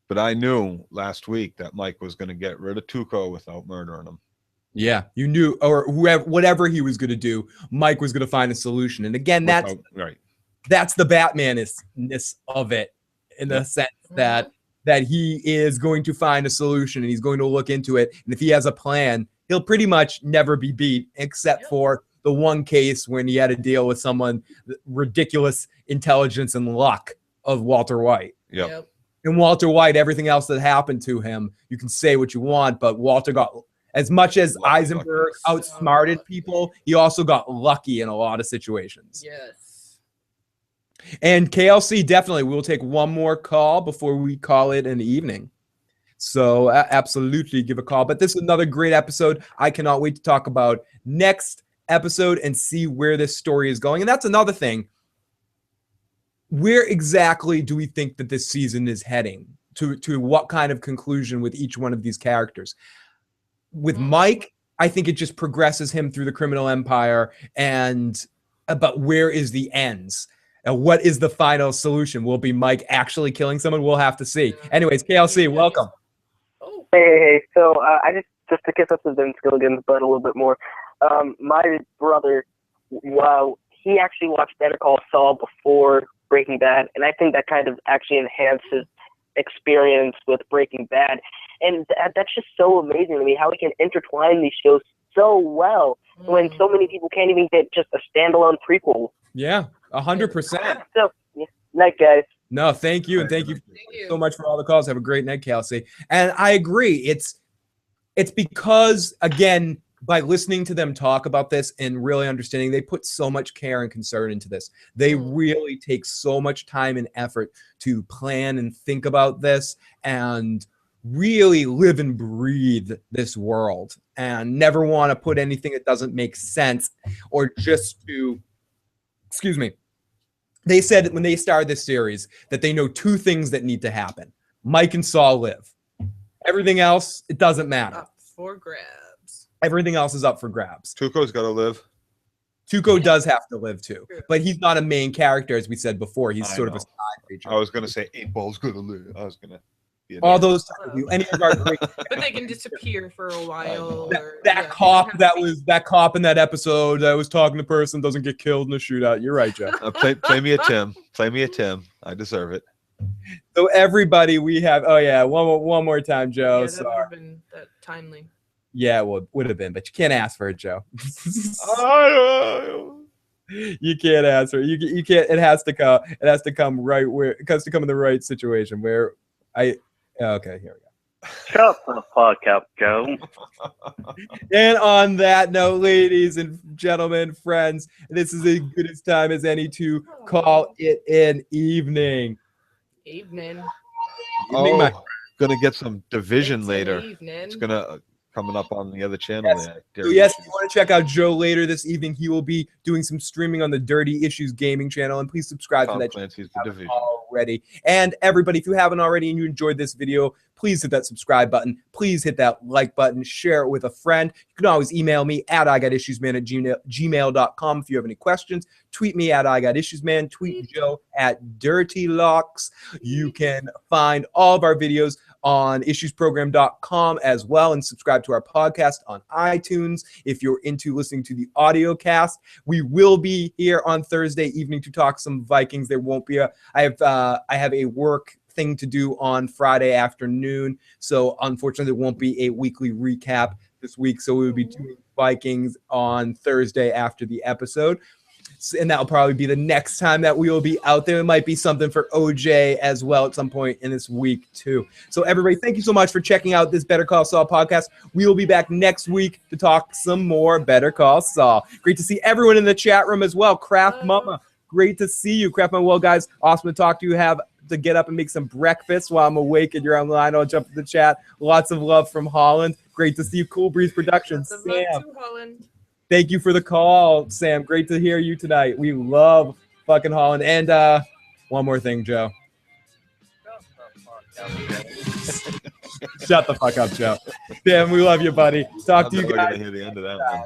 but I knew last week that Mike was going to get rid of Tuco without murdering him. Yeah, you knew, or whatever he was going to do, Mike was going to find a solution. And again, that's the Batman-ness of it, in the sense that he is going to find a solution and he's going to look into it. And if he has a plan, he'll pretty much never be beat, except for the one case when he had to deal with someone ridiculous intelligence and luck of Walter White. Yep. And Walter White, everything else that happened to him, you can say what you want, but Walter got, as much as Eisenberg outsmarted people, he also got lucky in a lot of situations. Yes. And KLC, definitely, we'll take one more call before we call it an evening. So absolutely give a call. But this is another great episode. I cannot wait to talk about next episode and see where this story is going. And that's another thing. Where exactly do we think that this season is heading? To what kind of conclusion with each one of these characters? With Mike, I think it just progresses him through the criminal empire, but where is the ends? And what is the final solution? Will it be Mike actually killing someone? We'll have to see. Anyways, KLC, welcome. Hey. So I just to kiss up to Vince Gilligan's butt a little bit more. My brother, he actually watched Better Call Saul before Breaking Bad, and I think that kind of actually enhanced his experience with Breaking Bad. And that's just so amazing to me, how he can intertwine these shows so well when so many people can't even get just a standalone prequel. Yeah, 100%. So, night, guys. No, thank you. And thank you so much for all the calls. Have a great night, Kelsey. And I agree. It's because, again, by listening to them talk about this and really understanding, they put so much care and concern into this. They really take so much time and effort to plan and think about this and really live and breathe this world and never want to put anything that doesn't make sense or just to, they said when they started this series that they know two things that need to happen. Mike and Saul live. Everything else, it doesn't matter. Up for grabs. Everything else is up for grabs. Tuco's got to live. Tuco does have to live too, but he's not a main character, as we said before. He's sort of a side feature. I was going to say 8Ball's going to live. I was going to. All those, any of our great, but they can disappear for a while. That cop in that episode that was talking to person doesn't get killed in the shootout. You're right, Jeff. Play me a Tim. Play me a Tim. I deserve it. So everybody, we have. Oh yeah, one more time, Joe. Yeah, that would have been that timely. Yeah, it would have been, but you can't ask for it, Joe. You can't answer. You can't. It has to come. It has to come right where it has to come in the right situation where I. Okay, here we go. Shut the fuck up, Joe. And on that note, ladies and gentlemen, friends, this is as good as time as any to call it an evening. Evening. Evening, my- Gonna get some division It's an later. evening. It's gonna coming up on the other channel. Yes. There. So yes, if you want to check out Joe later this evening, he will be doing some streaming on the Dirty Issues Gaming channel, and please subscribe Tom to that Clancy's channel The Division. already. And everybody, if you haven't already and you enjoyed this video, please hit that subscribe button. Please hit that like button. Share it with a friend. You can always email me at igotissuesman@gmail.com if you have any questions. Tweet me at igotissuesman. Tweet Joe at DirtyLocks. You can find all of our videos on issuesprogram.com as well, and subscribe to our podcast on iTunes if you're into listening to the audio cast. We will be here on Thursday evening to talk some Vikings. There won't be I have a work thing to do on Friday afternoon, so unfortunately there won't be a weekly recap this week, so we will be doing Vikings on Thursday after the episode. And that will probably be the next time that we will be out there. It might be something for OJ as well at some point in this week too. So everybody, thank you so much for checking out this Better Call Saul podcast. We will be back next week to talk some more Better Call Saul. Great to see everyone in the chat room as well. Craft Mama, great to see you. Craft Mama, well, guys, awesome to talk to you. Have to get up and make some breakfast while I'm awake and you're online. I'll jump to the chat. Lots of love from Holland. Great to see you. Cool Breeze Productions. Lots of love to Holland. Thank you for the call, Sam. Great to hear you tonight. We love fucking Holland. And one more thing, Joe. Shut the fuck up, Joe. Damn, we love you, buddy. Talk to you guys. We're gonna hear the end of that one.